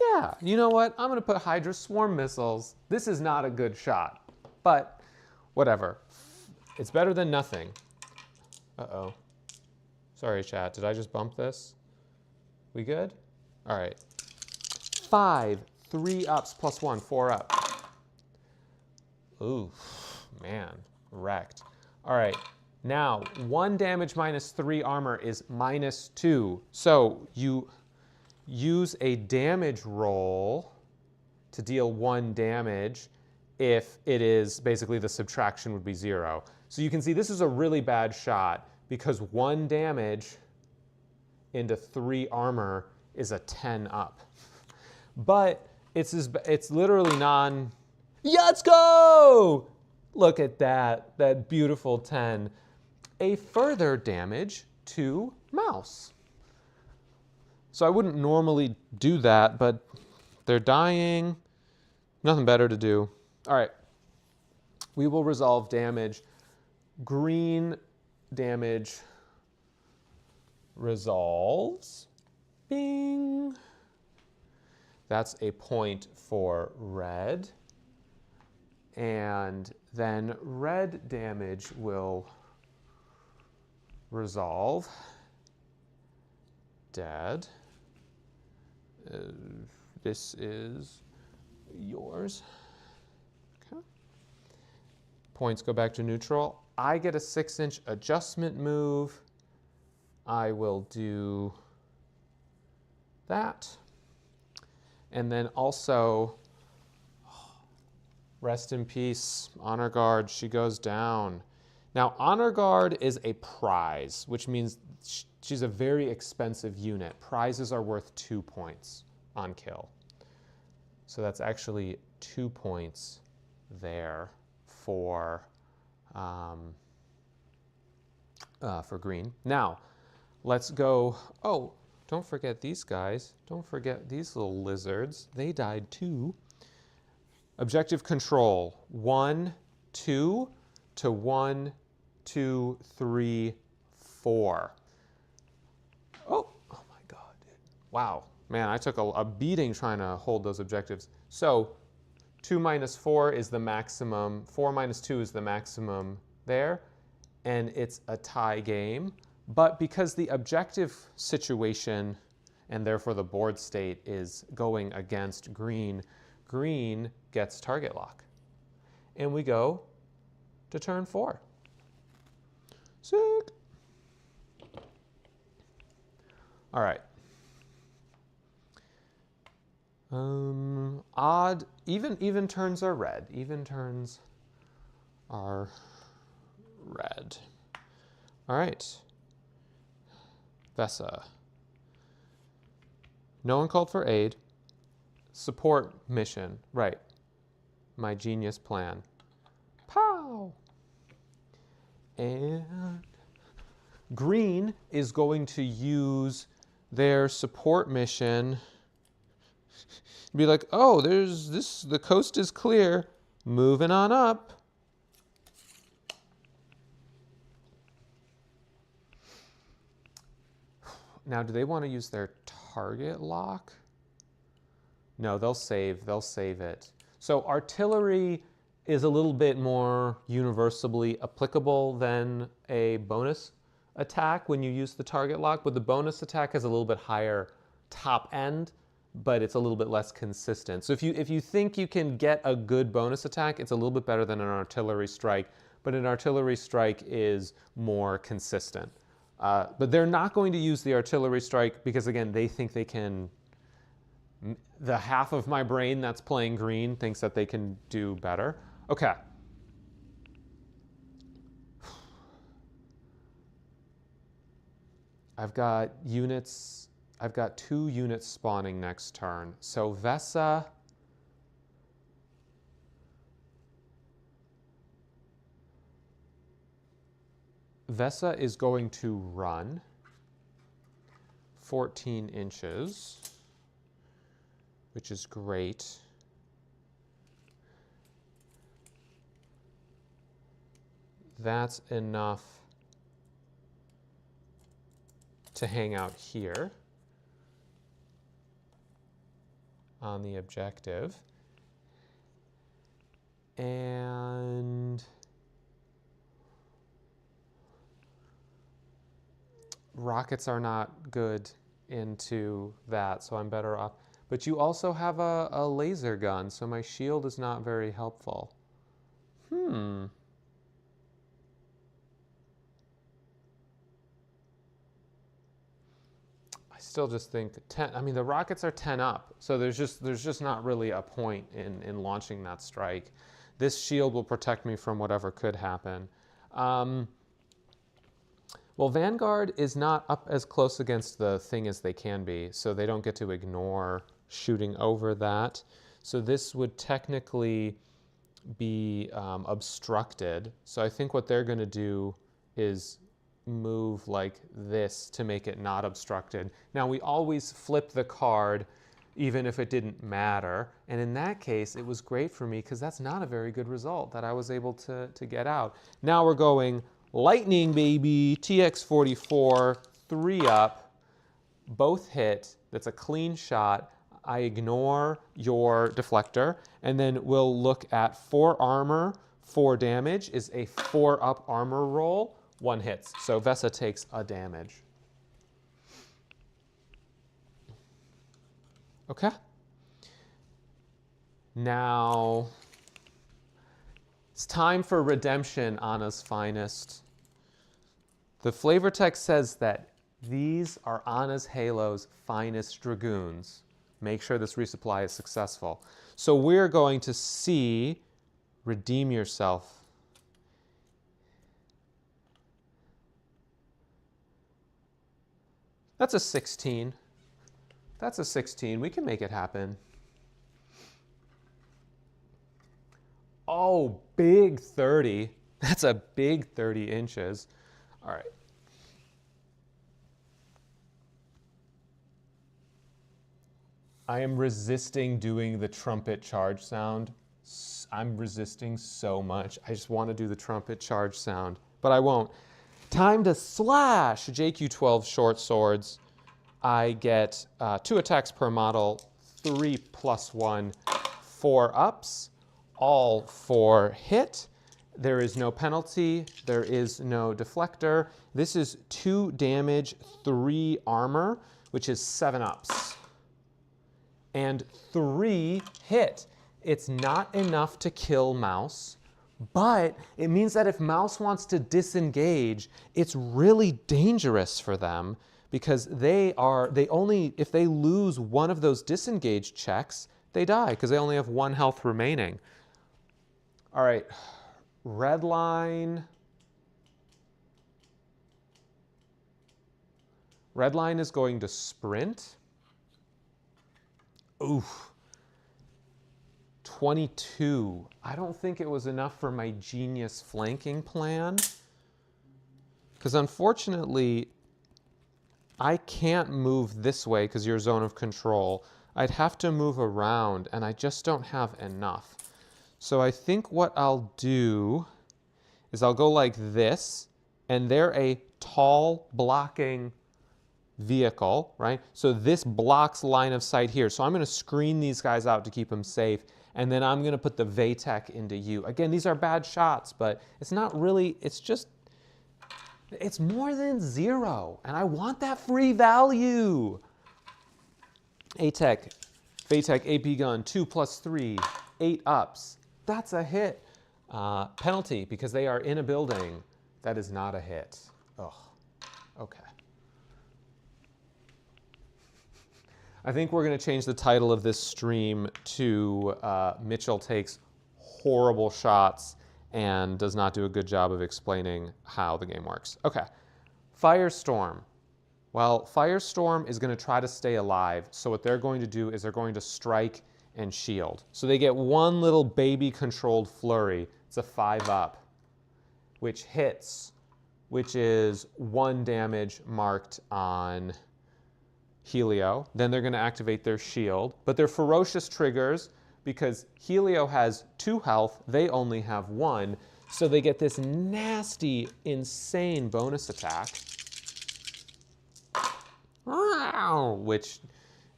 Yeah, you know what? I'm going to put Hydra swarm missiles. This is not a good shot, but whatever. It's better than nothing. Uh-oh. Sorry, chat. Did I just bump this? We good? All right. 5, 3 ups plus 1, 4 up. Ooh, man, wrecked. All right, now 1 damage minus 3 armor is -2. So you use a damage roll to deal 1 damage if it is, basically the subtraction would be 0. So you can see this is a really bad shot because 1 damage into 3 armor is a 10 up. But it's literally Let's go! Look at that beautiful 10. A further damage to mouse. So I wouldn't normally do that, but they're dying. Nothing better to do. All right. We will resolve damage. Green damage resolves. Bing. That's a point for red. And then red damage will resolve. Dead. This is yours. Okay. Points go back to neutral. I get a 6-inch adjustment move. I will do that. And then also, rest in peace, Honor Guard, she goes down. Now, Honor Guard is a prize, which means she's a very expensive unit. Prizes are worth 2 points on kill. So that's actually 2 points there for green. Now, let's go, oh, don't forget these guys. Don't forget these little lizards. They died too. Objective control, 1, 2 to 1, 2, 3, 4. Oh my God, dude. Wow, man, I took a beating trying to hold those objectives. So 2 minus 4 is the maximum, 4 minus 2 is the maximum there, and it's a tie game. But because the objective situation, and therefore the board state, is going against green, green gets target lock. And we go to turn 4. Sick. All right. Odd, even turns are red. Even turns are red. All right. Vesa. No one called for aid. Support mission. Right. My genius plan. Pow! And green is going to use their support mission. Be like, oh, there's this, the coast is clear. Moving on up. Now, do they want to use their target lock? No, they'll save it. So artillery is a little bit more universally applicable than a bonus attack when you use the target lock, but the bonus attack has a little bit higher top end, but it's a little bit less consistent. So if you think you can get a good bonus attack, it's a little bit better than an artillery strike, but an artillery strike is more consistent. But they're not going to use the artillery strike because, again, they think they can. The half of my brain that's playing green thinks that they can do better. Okay. I've got units. I've got 2 units spawning next turn. So Vesa. Vesa is going to run 14 inches, which is great. That's enough to hang out here on the objective. And rockets are not good into that, so I'm better off. But you also have a laser gun, so my shield is not very helpful. I still just think 10, I mean, the rockets are 10 up, so there's just not really a point in launching that strike. This shield will protect me from whatever could happen. Well, Vanguard is not up as close against the thing as they can be, so they don't get to ignore shooting over that. So this would technically be obstructed. So I think what they're going to do is move like this to make it not obstructed. Now, we always flip the card even if it didn't matter. And in that case, it was great for me because that's not a very good result that I was able to get out. Now we're going lightning, baby. TX-44, 3 up, both hit. That's a clean shot. I ignore your deflector, and then we'll look at 4 armor, 4 damage is a 4 up armor roll, 1 hits. So Vesa takes a damage. Okay. Now it's time for redemption, Anna's finest. The flavor text says that these are Anna's Halo's finest dragoons. Make sure this resupply is successful. So we're going to see redeem yourself. That's a 16. That's a 16. We can make it happen. Oh, big 30. That's a big 30 inches. All right. I am resisting doing the trumpet charge sound. I'm resisting so much. I just want to do the trumpet charge sound, but I won't. Time to slash. JQ-12 short swords. I get 2 attacks per model, 3 + 1, 4 ups, all 4 hit. There is no penalty. There is no deflector. This is 2 damage, 3 armor, which is 7 ups. And 3 hit. It's not enough to kill Mouse, but it means that if Mouse wants to disengage, it's really dangerous for them because if they lose one of those disengage checks, they die because they only have 1 health remaining. All right, red line. Red line is going to sprint. Oof. 22. I don't think it was enough for my genius flanking plan. Because unfortunately, I can't move this way because you're zone of control. I'd have to move around, and I just don't have enough. So I think what I'll do is I'll go like this, and they're a tall blocking vehicle, right? So this blocks line of sight here. So I'm going to screen these guys out to keep them safe, and then I'm going to put the Vatek into you. Again, these are bad shots, but it's not really, it's just, it's more than 0, and I want that free value. ATEC, Vatek, AP gun, 2 + 3, 8 ups. That's a hit. Penalty, because they are in a building. That is not a hit. Ugh, okay. I think we're going to change the title of this stream to Mitchell takes horrible shots and does not do a good job of explaining how the game works. Okay, Firestorm. Well, Firestorm is going to try to stay alive, so what they're going to do is they're going to strike and shield. So they get one little baby-controlled flurry. It's a 5-up, which hits, which is 1 damage marked on Helio. Then they're going to activate their shield, but they're ferocious triggers because Helio has 2 health, they only have 1, so they get this nasty, insane bonus attack, which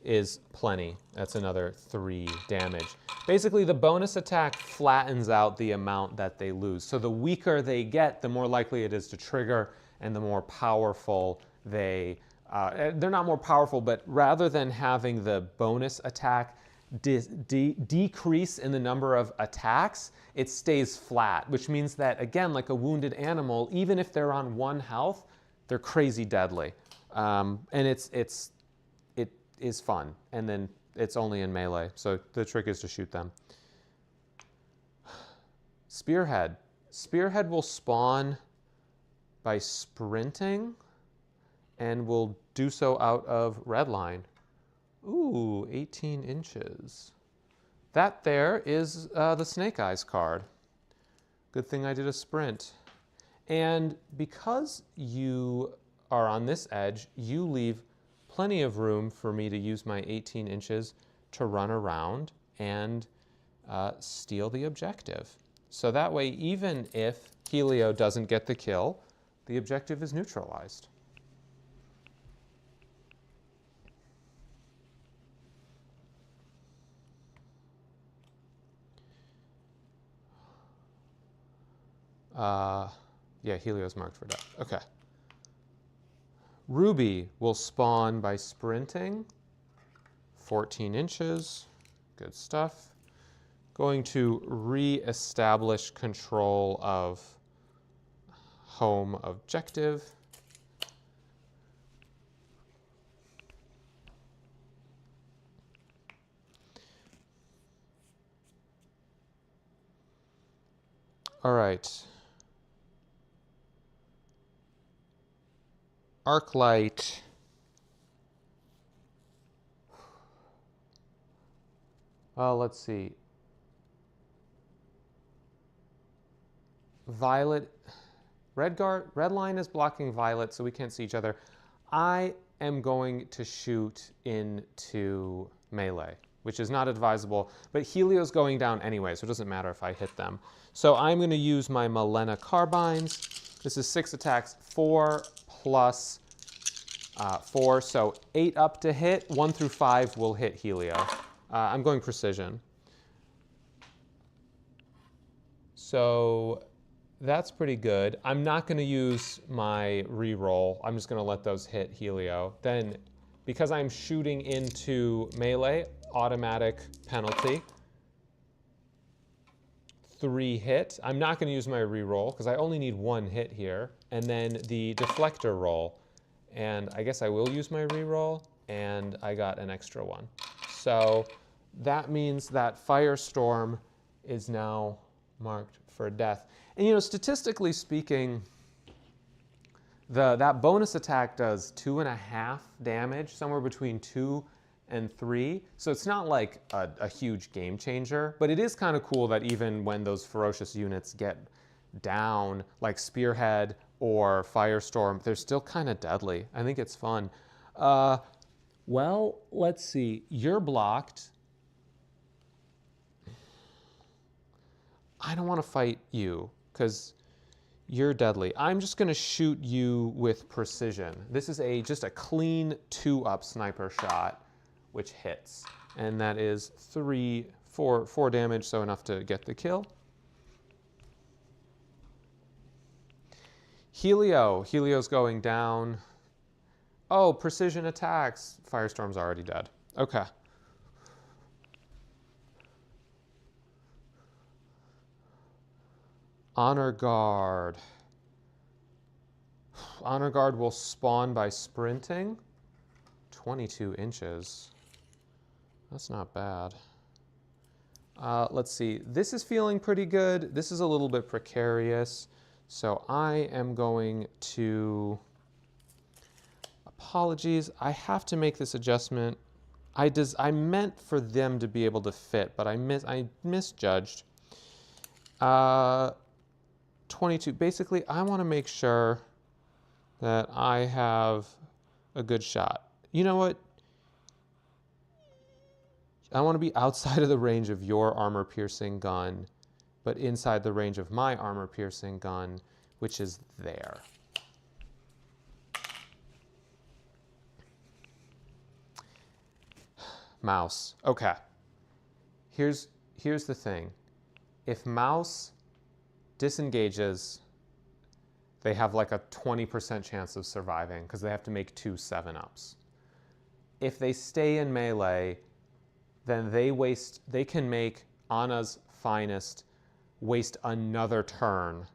is plenty. That's another 3 damage. Basically, the bonus attack flattens out the amount that they lose. So the weaker they get, the more likely it is to trigger, and the more powerful they're not more powerful, but rather than having the bonus attack decrease in the number of attacks, it stays flat, which means that, again, like a wounded animal, even if they're on 1 health, they're crazy deadly. And it is fun, and then it's only in melee, so the trick is to shoot them. Spearhead. Spearhead will spawn by sprinting, and will do so out of red line. Ooh, 18 inches. That there is the Snake Eyes card. Good thing I did a sprint. And because you are on this edge, you leave plenty of room for me to use my 18 inches to run around and steal the objective. So that way, even if Helio doesn't get the kill, the objective is neutralized. Yeah, Helio's marked for death. Okay. Ruby will spawn by sprinting. 14 inches. Good stuff. Going to re-establish control of home objective. All right. Arclight. Well, let's see. Violet. Red line is blocking Violet, so we can't see each other. I am going to shoot into melee, which is not advisable, but Helio's going down anyway, so it doesn't matter if I hit them. So I'm going to use my Malena carbines. This is 6 attacks, 4 plus 4, so 8 up to hit. 1 through 5 will hit Helio. I'm going precision. So that's pretty good. I'm not going to use my reroll. I'm just going to let those hit Helio. Then, because I'm shooting into melee, automatic penalty. 3 hit. I'm not going to use my reroll because I only need 1 hit here. And then the deflector roll. And I guess I will use my reroll, and I got an extra 1. So that means that Firestorm is now marked for death. And you know, statistically speaking, that bonus attack does 2.5 damage, somewhere between 2 and 3. So it's not like a huge game changer, but it is kind of cool that even when those ferocious units get down, like Spearhead or Firestorm, they're still kind of deadly. I think it's fun. Well, let's see. You're blocked. I don't want to fight you because you're deadly. I'm just going to shoot you with precision. This is just a clean 2-up sniper shot, which hits. And that is 4 damage, so enough to get the kill. Helio's going down. Oh, precision attacks. Firestorm's already dead. Okay. Honor Guard. Honor Guard will spawn by sprinting. 22 inches. That's not bad. Let's see. This is feeling pretty good. This is a little bit precarious. So I am going to... Apologies. I have to make this adjustment. I meant for them to be able to fit, but I misjudged. 22. Basically, I want to make sure that I have a good shot. You know what? I want to be outside of the range of your armor-piercing gun, but inside the range of my armor-piercing gun, which is there. Mouse. Okay. Here's the thing. If mouse disengages, they have like a 20% chance of surviving because they have to make 2 7-ups. If they stay in melee, then they can make Anna's finest waste another turn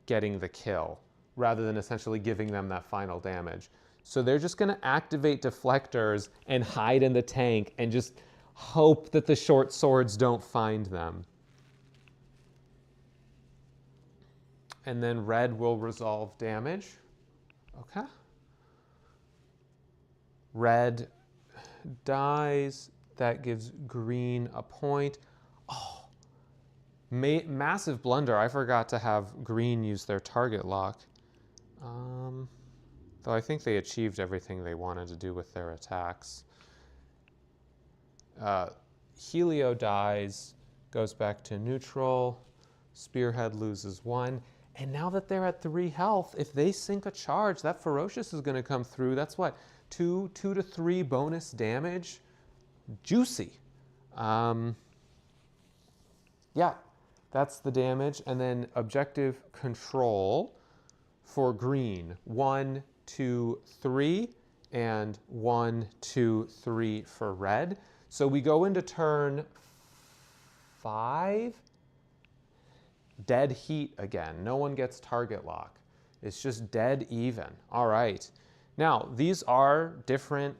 getting the kill rather than essentially giving them that final damage. So they're just going to activate deflectors and hide in the tank and just hope that the short swords don't find them. And then red will resolve damage. Okay. Red dies. That gives green a point. Oh, massive blunder. I forgot to have green use their target lock. Though I think they achieved everything they wanted to do with their attacks. Helio dies, goes back to neutral. Spearhead loses 1. And now that they're at 3 health, if they sink a charge, that Ferocious is going to come through. That's what, 2 to 3 bonus damage? Juicy. Yeah, that's the damage. And then objective control for green. 1, 2, 3, and 1, 2, 3 for red. So we go into turn 5. Dead heat again. No one gets target lock. It's just dead even. All right. Now, these are different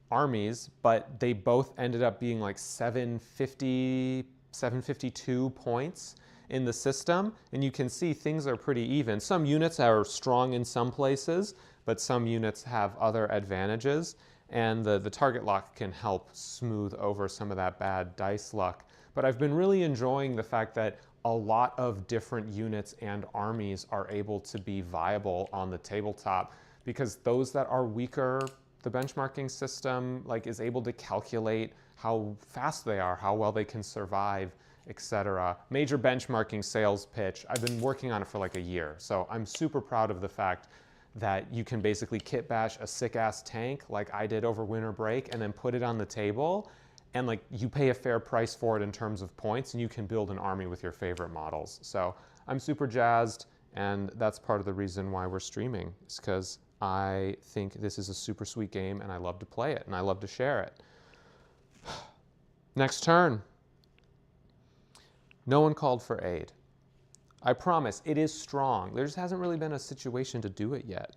armies, but they both ended up being like 752 points in the system. And you can see things are pretty even. Some units are strong in some places, but some units have other advantages. And the target lock can help smooth over some of that bad dice luck. But I've been really enjoying the fact that a lot of different units and armies are able to be viable on the tabletop, because those that are weaker, the benchmarking system is able to calculate how fast they are, how well they can survive, etc. Major benchmarking sales pitch. I've been working on it for like a year, so I'm super proud of the fact that you can basically kit bash a sick-ass tank like I did over winter break and then put it on the table, and you pay a fair price for it in terms of points, and you can build an army with your favorite models. So I'm super jazzed, and that's part of the reason why we're streaming, is because I think this is a super sweet game, and I love to play it, and I love to share it. Next turn. No one called for aid. I promise, it is strong. There just hasn't really been a situation to do it yet.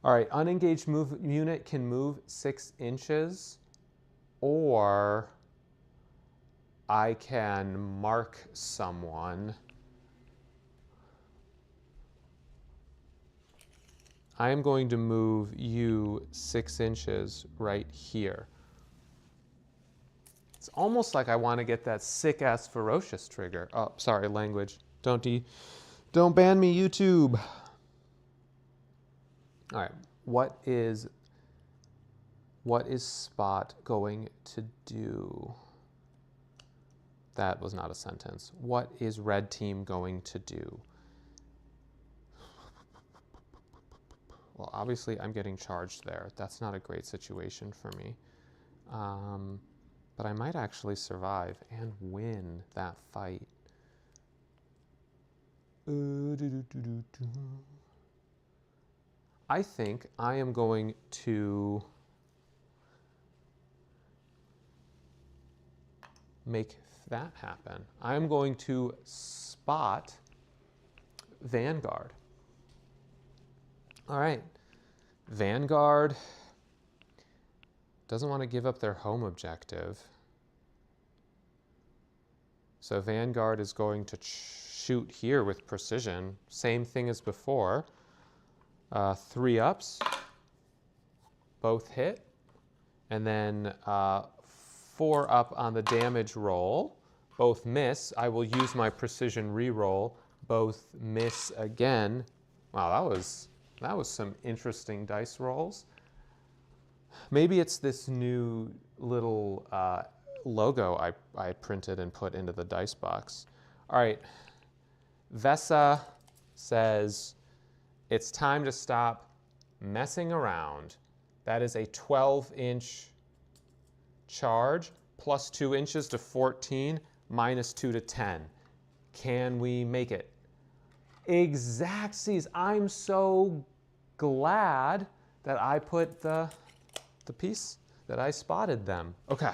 All right, unengaged unit can move 6 inches, or I can mark someone. I am going to move you 6 inches right here. It's almost like I want to get that sick-ass ferocious trigger. Oh, sorry, language. Don't ban me, YouTube. All right, what is Spot going to do? That was not a sentence. What is red team going to do? Well, obviously I'm getting charged there. That's not a great situation for me. But I might actually survive and win that fight. I think I am going to make that happen. I'm going to spot Vanguard. All right, Vanguard doesn't want to give up their home objective. So Vanguard is going to shoot here with precision. Same thing as before. 3 ups, both hit. And then 4 up on the damage roll, both miss. I will use my precision reroll, both miss again. Wow, that was some interesting dice rolls. Maybe it's this new little logo I printed and put into the dice box. All right, Vesa says, it's time to stop messing around. That is a 12-inch charge, plus 2 inches to 14, minus 2 to 10. Can we make it? Exactsies. I'm so glad that I put the piece, that I spotted them. Okay.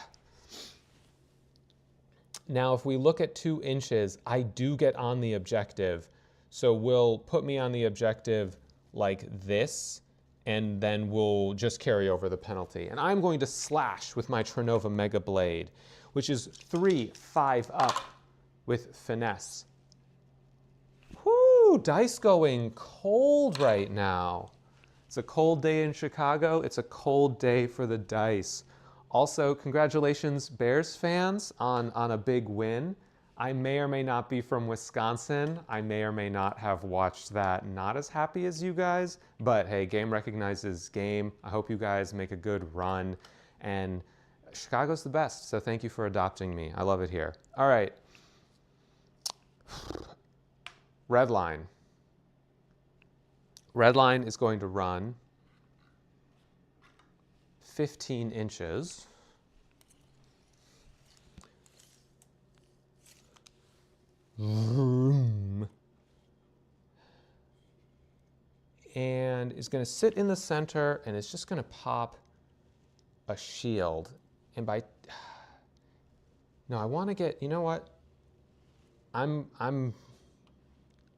Now, if we look at 2 inches, I do get on the objective. So we'll put me on the objective like this, and then we'll just carry over the penalty. And I'm going to slash with my Trinova Mega Blade, which is 3, 5 up with finesse. Whoo, dice going cold right now. It's a cold day in Chicago. It's a cold day for the dice. Also, congratulations, Bears fans, on a big win. I may or may not be from Wisconsin. I may or may not have watched that. Not as happy as you guys, but hey, game recognizes game. I hope you guys make a good run. And Chicago's the best, so thank you for adopting me. I love it here. All right. Red line. Red line is going to run 15 inches. And is going to sit in the center, and it's just going to pop a shield. And no, I want to get, you know what? I'm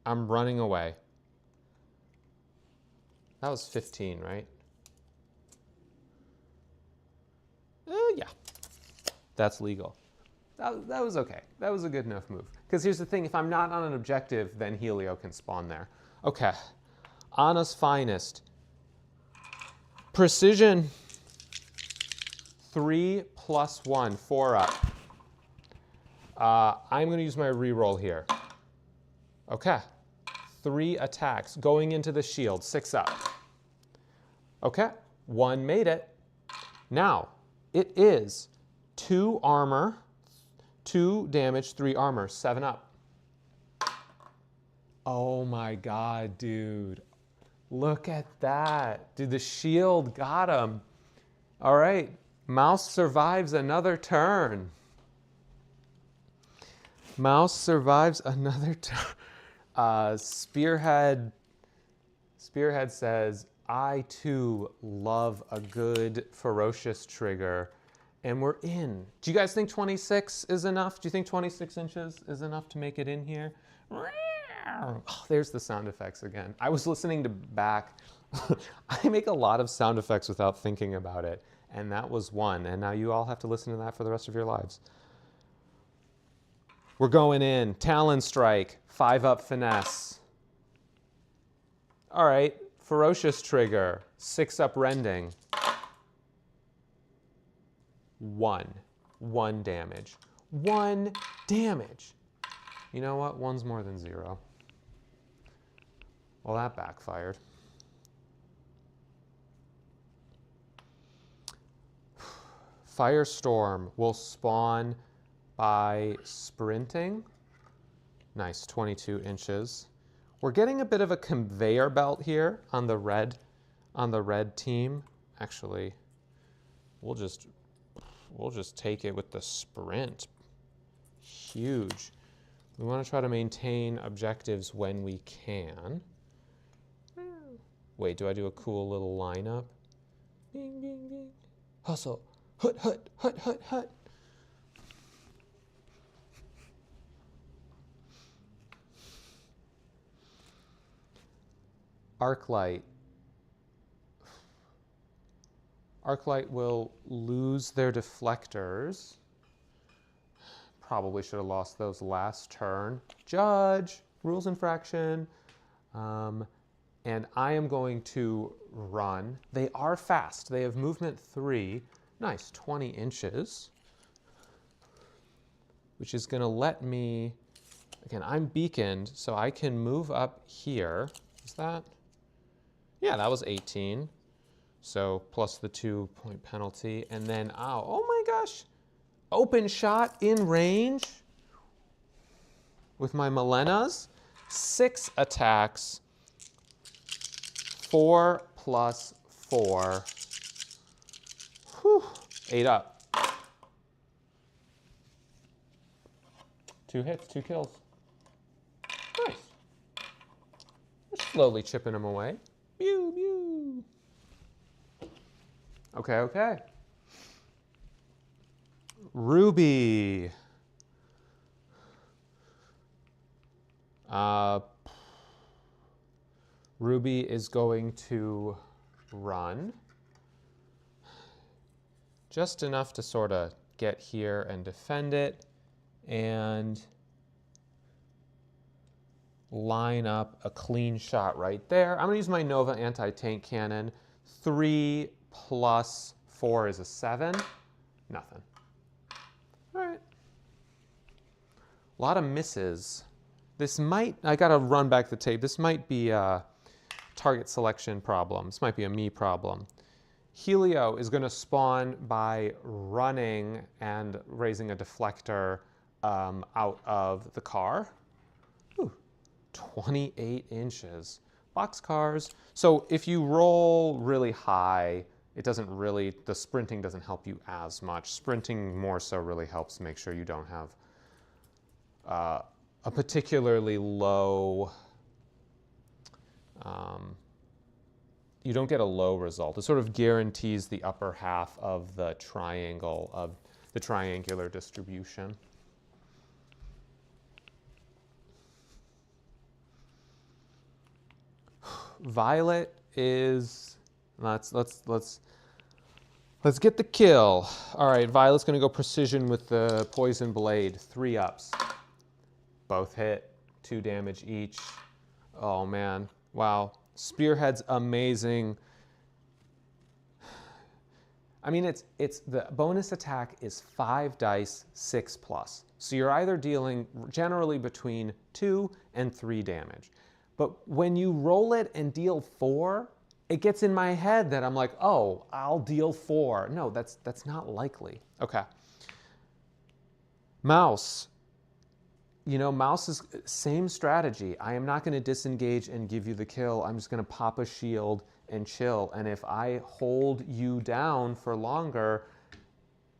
running away. That was 15, right? Yeah, that's legal. That was okay. That was a good enough move. Because here's the thing, if I'm not on an objective, then Helio can spawn there. Okay, Anna's finest. Precision, 3 plus 1, 4 up. I'm going to use my reroll here. Okay, 3 attacks going into the shield, 6 up. Okay, 1 made it. Now, it is 2 armor, 2 damage, 3 armor, 7 up. Oh my God, dude. Look at that. Dude, the shield got him. All right, Mouse survives another turn. Mouse survives another turn. Spearhead says, I too love a good ferocious trigger. And we're in. Do you guys think 26 is enough? Do you think 26 inches is enough to make it in here? Oh, there's the sound effects again. I was listening to back. I make a lot of sound effects without thinking about it. And that was one. And now you all have to listen to that for the rest of your lives. We're going in. Talon Strike. 5 up finesse. All right. Ferocious trigger, 6-up rending. 1 damage. 1 damage. You know what? 1's more than 0. Well, that backfired. Firestorm will spawn by sprinting. Nice, 22 inches. We're getting a bit of a conveyor belt here on the red team. Actually, we'll just take it with the sprint. Huge. We want to try to maintain objectives when we can. Wait, do I do a cool little lineup? Bing, bing, bing. Hustle. Hut, hut, hut, hut, hut. Arclight. Arclight will lose their deflectors. Probably should have lost those last turn. Judge, rules infraction. And I am going to run. They are fast. They have movement 3. Nice, 20 inches. Which is going to let me, again, I'm beaconed, so I can move up here. Is that? Yeah, that was 18. So plus the 2-point penalty. And then, oh my gosh. Open shot in range with my Melenas. 6 attacks. 4 plus 4. Whew. 8 up. 2 hits, 2 kills. Nice. We're slowly chipping them away. Pew, pew. Okay, okay. Ruby. Ruby is going to run. Just enough to sort of get here and defend it. And line up a clean shot right there. I'm going to use my Nova anti-tank cannon. 3 plus 4 is a 7. Nothing. All right. A lot of misses. This might, I got to run back the tape. This might be a target selection problem. This might be a me problem. Helio is going to spawn by running and raising a deflector out of the car. Ooh, 28 inches. Boxcars. So if you roll really high, it doesn't really, the sprinting doesn't help you as much. Sprinting more so really helps make sure you don't have a particularly low, you don't get a low result. It sort of guarantees the upper half of the triangle of the triangular distribution. Violet is, let's get the kill. All right, Violet's gonna go precision with the poison blade. 3 ups. Both hit, 2 damage each. Oh man, wow. Spearhead's amazing. I mean, it's the bonus attack is 5 dice, 6 plus. So you're either dealing generally between 2 and 3 damage. But when you roll it and deal 4, it gets in my head that I'm like, oh, I'll deal 4. No, that's not likely. Okay. Mouse. You know, Mouse is same strategy. I am not going to disengage and give you the kill. I'm just going to pop a shield and chill. And if I hold you down for longer,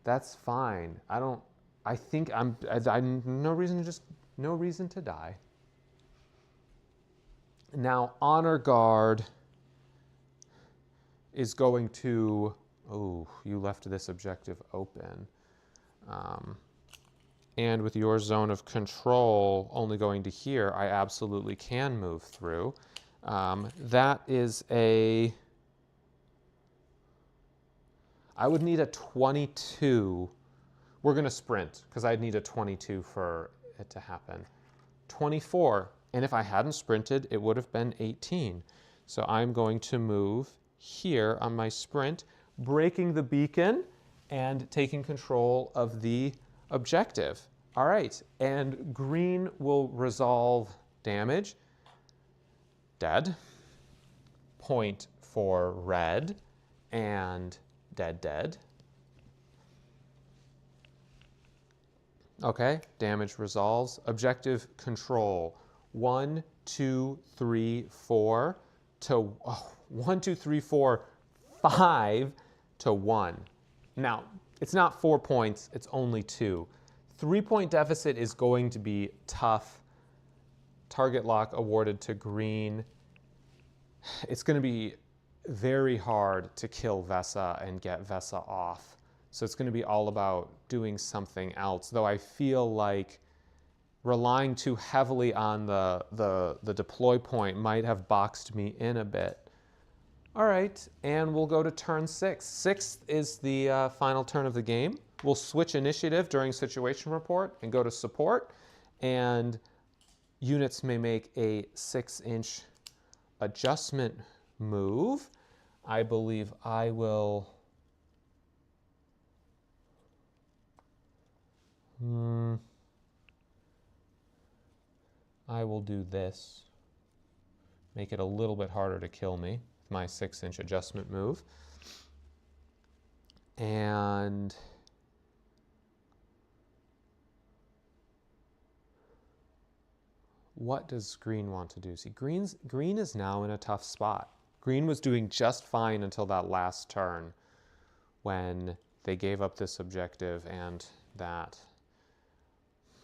that's fine. I think I'm no reason to die. Now, Honor Guard is going to, oh, you left this objective open. And with your zone of control only going to here, I absolutely can move through. That is a, I would need a 22. We're going to sprint because I'd need a 22 for it to happen. 24, and if I hadn't sprinted, it would have been 18. So I'm going to move here on my sprint, breaking the beacon and taking control of the objective. All right, and green will resolve damage. Dead. Point for red, and dead, dead. Okay, damage resolves. Objective control. 1, 2, 3, 4 to 1, 2, 3, 4, 5 to 1. Now, it's not 4 points, it's only 2. 3-point deficit is going to be tough. Target lock awarded to green. It's going to be very hard to kill Vesa and get Vesa off. So it's going to be all about doing something else, though I feel like relying too heavily on the deploy point might have boxed me in a bit. All right, and we'll go to turn 6. 6th is the final turn of the game. We'll switch initiative during situation report and go to support, and units may make a 6-inch adjustment move. I believe I will... I will do this. Make it a little bit harder to kill me with my 6-inch adjustment move. And what does green want to do? See, green is now in a tough spot. Green was doing just fine until that last turn when they gave up this objective and that.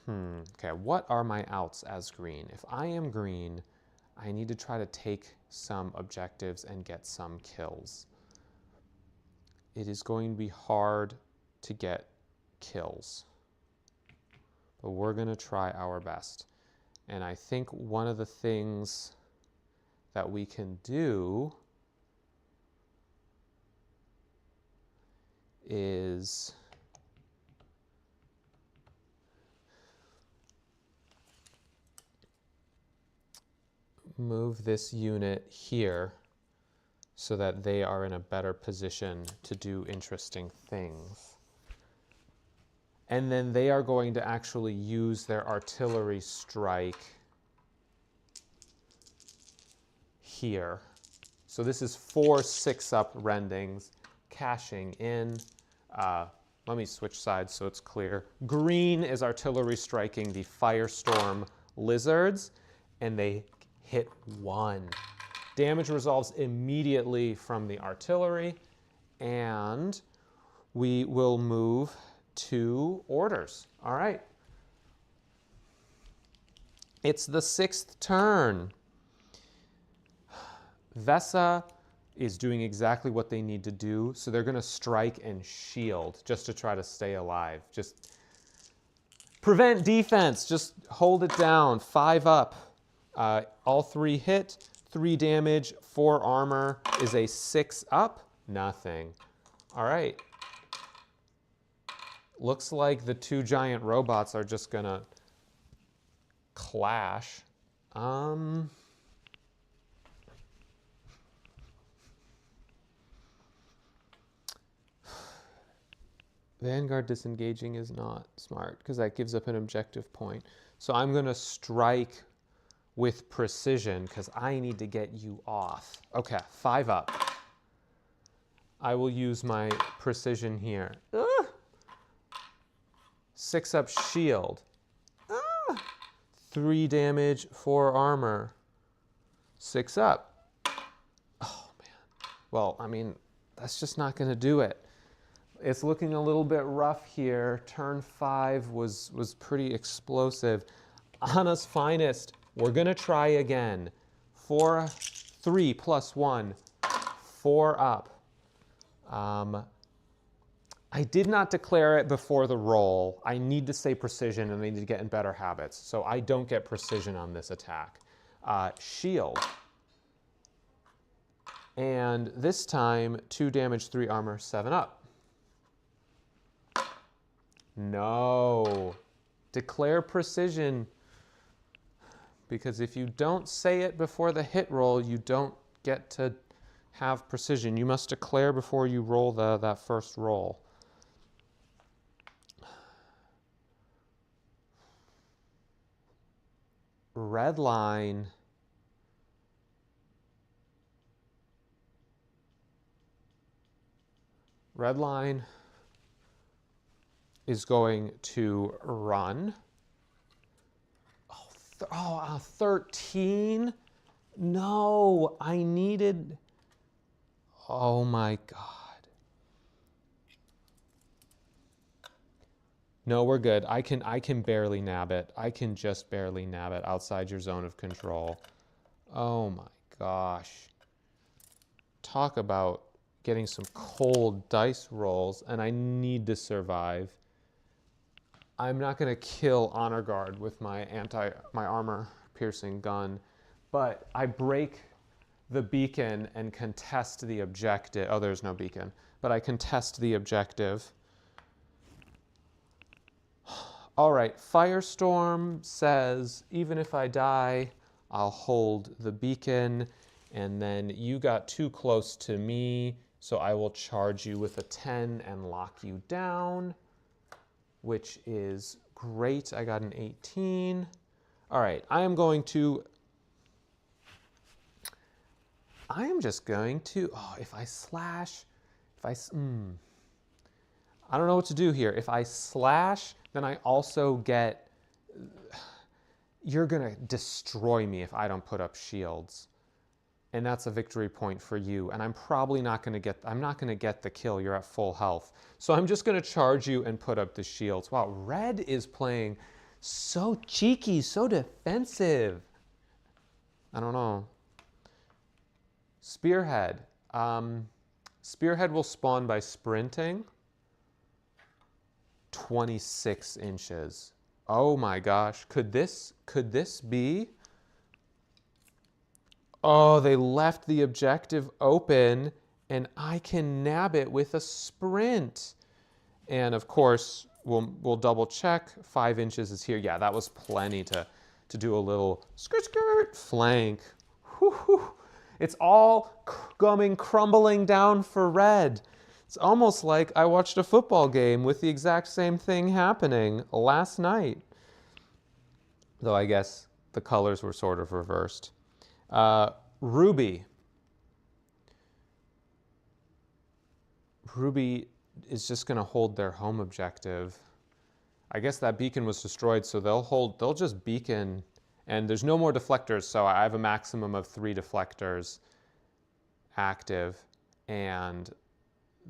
Okay, what are my outs as green? If I am green, I need to try to take some objectives and get some kills. It is going to be hard to get kills, but we're going to try our best. And I think one of the things that we can do is move this unit here so that they are in a better position to do interesting things. And then they are going to actually use their artillery strike here. So this is 4 6-up rendings, cashing in. Let me switch sides so it's clear. Green is artillery striking the Firestorm Lizards, and they hit 1. Damage resolves immediately from the artillery, and we will move to orders. All right. It's the 6th turn. Vesa is doing exactly what they need to do, so they're going to strike and shield just to try to stay alive. Just prevent defense. Just hold it down. 5 up. All 3 hit. 3 damage. 4 armor is a 6 up. Nothing. All right. Looks like the 2 giant robots are just going to clash. Vanguard disengaging is not smart because that gives up an objective point. So I'm going to strike with precision because I need to get you off. Okay, 5 up. I will use my precision here. 6 up shield. 3 damage, 4 armor. 6 up. Oh, man. Well, I mean, that's just not going to do it. It's looking a little bit rough here. Turn 5 was pretty explosive. Anna's finest. We're going to try again. 3 plus 1. 4 up. I did not declare it before the roll. I need to say precision and I need to get in better habits. So I don't get precision on this attack. Shield. And this time, 2 damage, 3 armor, 7 up. No. Declare precision. Because if you don't say it before the hit roll, you don't get to have precision. You must declare before you roll that first roll. Red line. Red line is going to run. 13? No, I needed... Oh my God. No, we're good. I can barely nab it. I can just barely nab it outside your zone of control. Oh my gosh. Talk about getting some cold dice rolls, and I need to survive. I'm not going to kill Honor Guard with my armor-piercing gun, but I break the beacon and contest the objective. Oh, there's no beacon, but I contest the objective. All right, Firestorm says, even if I die, I'll hold the beacon, and then you got too close to me, so I will charge you with a 10 and lock you down, which is great. I got an 18. All right, I am just going to, if I slash, I don't know what to do here. If I slash, then I also get, you're gonna destroy me if I don't put up shields. And that's a victory point for you. And I'm probably not gonna get the kill. You're at full health. So I'm just gonna charge you and put up the shields. Wow, red is playing so cheeky, so defensive. I don't know. Spearhead. Spearhead will spawn by sprinting. 26 inches. Oh my gosh. Could this be? Oh, they left the objective open, and I can nab it with a sprint. And of course, we'll double check. 5 inches is here. Yeah, that was plenty to do a little skirt flank. Whew. It's all crumbling down for red. It's almost like I watched a football game with the exact same thing happening last night. Though I guess the colors were sort of reversed. Ruby. Ruby is just going to hold their home objective. I guess that beacon was destroyed, so they'll just beacon, and there's no more deflectors, so I have a maximum of 3 deflectors active, and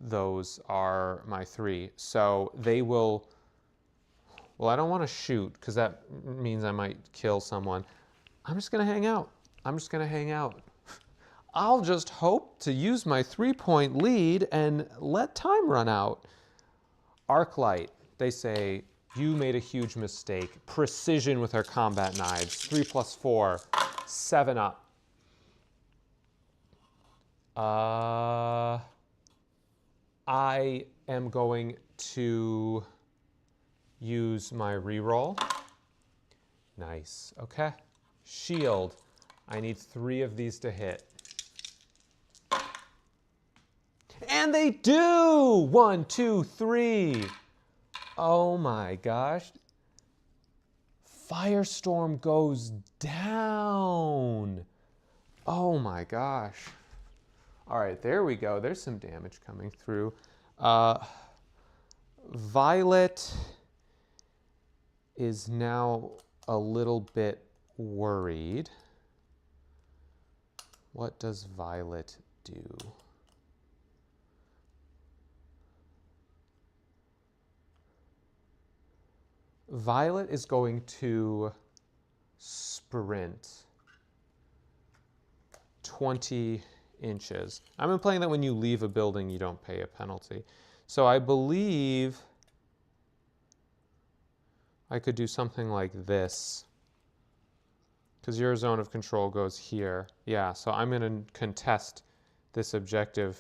those are my 3. So they will, well, I don't want to shoot because that means I might kill someone. I'm just going to hang out. I'll just hope to use my 3-point lead and let time run out. Arclight, they say, you made a huge mistake. Precision with her combat knives. 3 + 4, 7 up. I am going to use my reroll. Nice, okay. Shield, I need 3 of these to hit. And they do! 1, 2, 3. Oh my gosh. Firestorm goes down. Oh my gosh. All right, there we go. There's some damage coming through. Violet is now a little bit worried. What does Violet do? Violet is going to sprint 20 inches. I've been playing that when you leave a building, you don't pay a penalty. So I believe I could do something like this, because your zone of control goes here. Yeah, so I'm going to contest this objective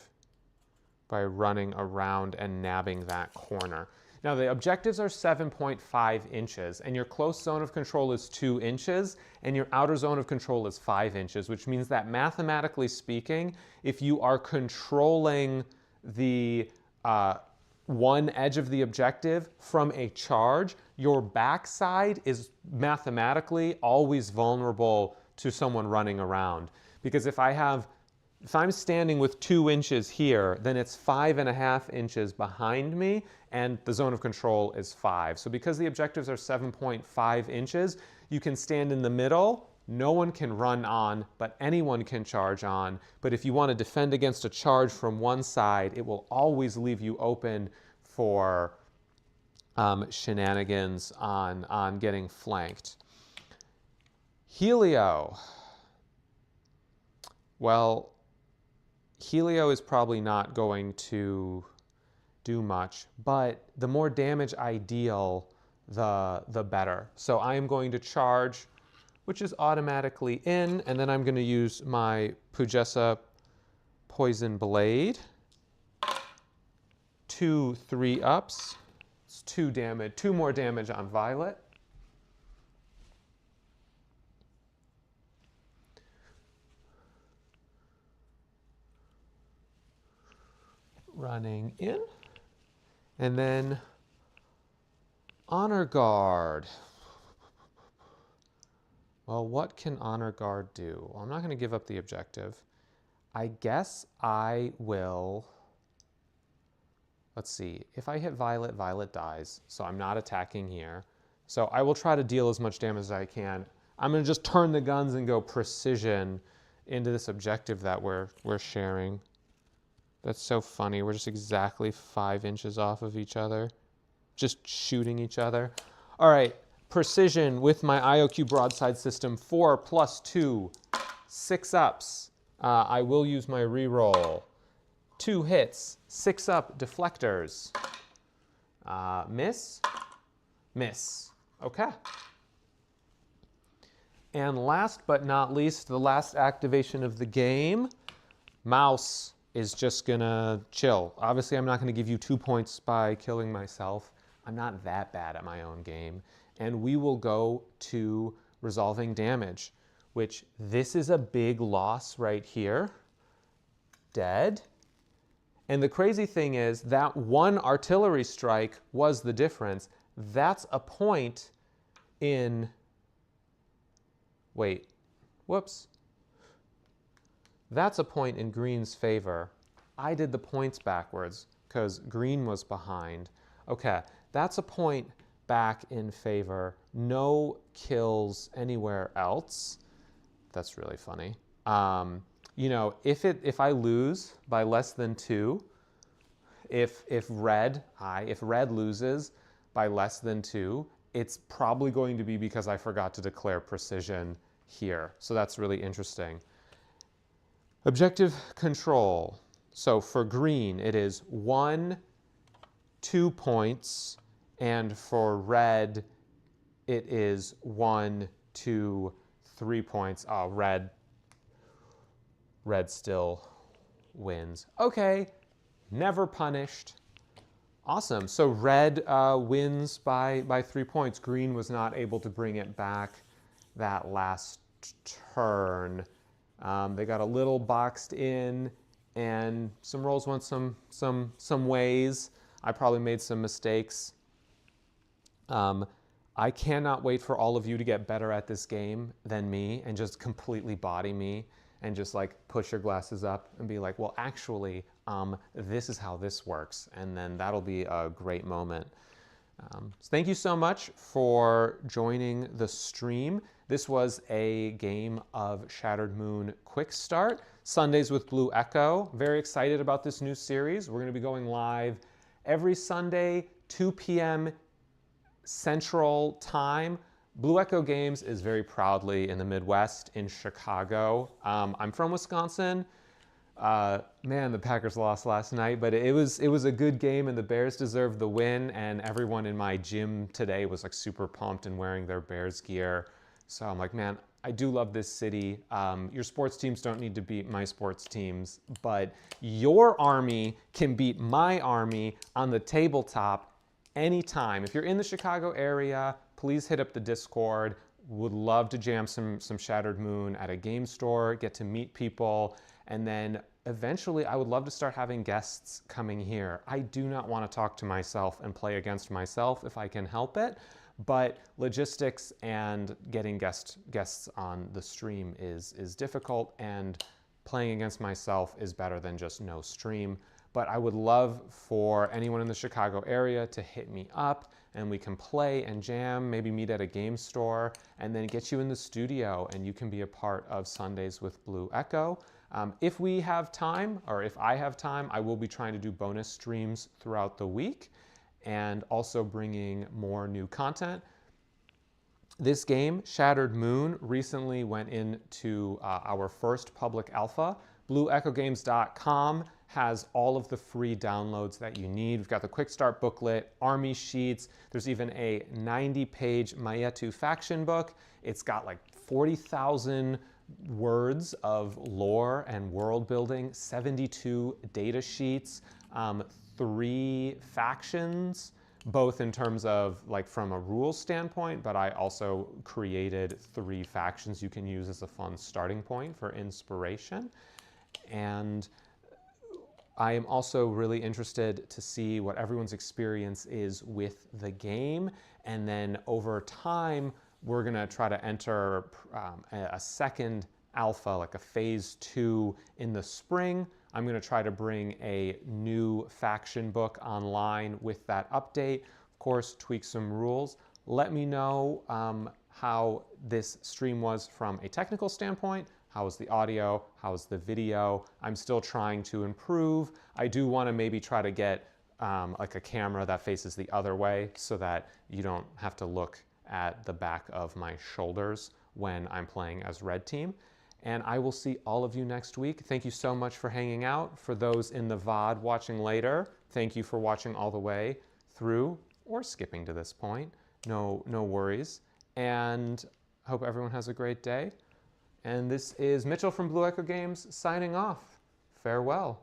by running around and nabbing that corner. Now the objectives are 7.5 inches, and your close zone of control is 2 inches, and your outer zone of control is 5 inches, which means that mathematically speaking, if you are controlling the one edge of the objective from a charge, your backside is mathematically always vulnerable to someone running around. Because if I'm standing with 2 inches here, then it's 5.5 inches behind me, and the zone of control is 5. So because the objectives are 7.5 inches, you can stand in the middle. No one can run on, but anyone can charge on. But if you want to defend against a charge from one side, it will always leave you open for shenanigans on getting flanked. Helio. Well, Helio is probably not going to do much, but the more damage I deal, the better. So I am going to charge, which is automatically in, and then I'm going to use my Pugessa Poison Blade. 2 3-ups. It's 2 damage, 2 more damage on Violet. Running in. And then Honor Guard. Well, what can Honor Guard do? Well, I'm not going to give up the objective. I guess I will... Let's see. If I hit Violet, Violet dies. So I'm not attacking here. So I will try to deal as much damage as I can. I'm going to just turn the guns and go precision into this objective that we're sharing. That's so funny. We're just exactly 5 inches off of each other. Just shooting each other. All right. Precision with my IOQ broadside system. 4 plus 2. 6 ups. I will use my reroll. 2 hits. 6 up deflectors. Miss. Miss. Okay. And last but not least, the last activation of the game. Mouse is just gonna chill. Obviously, I'm not gonna give you 2 points by killing myself. I'm not that bad at my own game. And we will go to resolving damage, which this is a big loss right here. Dead. And the crazy thing is that 1 artillery strike was the difference. That's a point in, wait, whoops. That's a point in green's favor. I did the points backwards because green was behind. Okay, that's a point back in favor. No kills anywhere else. That's really funny. You know, if I lose by less than 2, if red loses by less than 2, it's probably going to be because I forgot to declare precision here. So that's really interesting. Objective control. So for green, it is 1, 2 points, and for red, it is 1, 2, 3 points. Oh, red still wins. Okay, never punished. Awesome. So red wins by 3 points. Green was not able to bring it back that last turn. They got a little boxed in, and some rolls went some ways. I probably made some mistakes. I cannot wait for all of you to get better at this game than me and just completely body me and just like push your glasses up and be like, well, actually, this is how this works. And then that'll be a great moment. So thank you so much for joining the stream. This was a game of Shattered Moon Quick Start, Sundays with Blue Echo. Very excited about this new series. We're going to be going live every Sunday, 2 p.m. Central Time. Blue Echo Games is very proudly in the Midwest, in Chicago. I'm from Wisconsin. Man, the Packers lost last night, but it was a good game, and the Bears deserved the win. And everyone in my gym today was like super pumped and wearing their Bears gear. So I'm like, man, I do love this city. Your sports teams don't need to beat my sports teams, but your army can beat my army on the tabletop anytime. If you're in the Chicago area, please hit up the Discord. Would love to jam some Shattered Moon at a game store, get to meet people, and then eventually I would love to start having guests coming here. I do not want to talk to myself and play against myself if I can help it, but logistics and getting guests on the stream is difficult, and playing against myself is better than just no stream. But I would love for anyone in the Chicago area to hit me up and we can play and jam, maybe meet at a game store, and then get you in the studio and you can be a part of Sundays with Blue Echo. If we have time, or if I have time, I will be trying to do bonus streams throughout the week and also bringing more new content. This game, Shattered Moon, recently went into our first public alpha. BlueEchoGames.com has all of the free downloads that you need. We've got the quick start booklet, army sheets. There's even a 90-page Maietu faction book. It's got like 40,000 words of lore and world building, 72 data sheets, 3 factions, both in terms of like from a rules standpoint, but I also created 3 factions you can use as a fun starting point for inspiration. And I am also really interested to see what everyone's experience is with the game. And then over time, we're going to try to enter a second alpha, like a phase 2 in the spring. I'm going to try to bring a new faction book online with that update. Of course, tweak some rules. Let me know how this stream was from a technical standpoint. How was the audio? How was the video? I'm still trying to improve. I do want to maybe try to get like a camera that faces the other way so that you don't have to look at the back of my shoulders when I'm playing as Red Team. And I will see all of you next week. Thank you so much for hanging out. For those in the VOD watching later, thank you for watching all the way through or skipping to this point. No worries. And I hope everyone has a great day. And this is Mitchell from Blue Echo Games signing off. Farewell.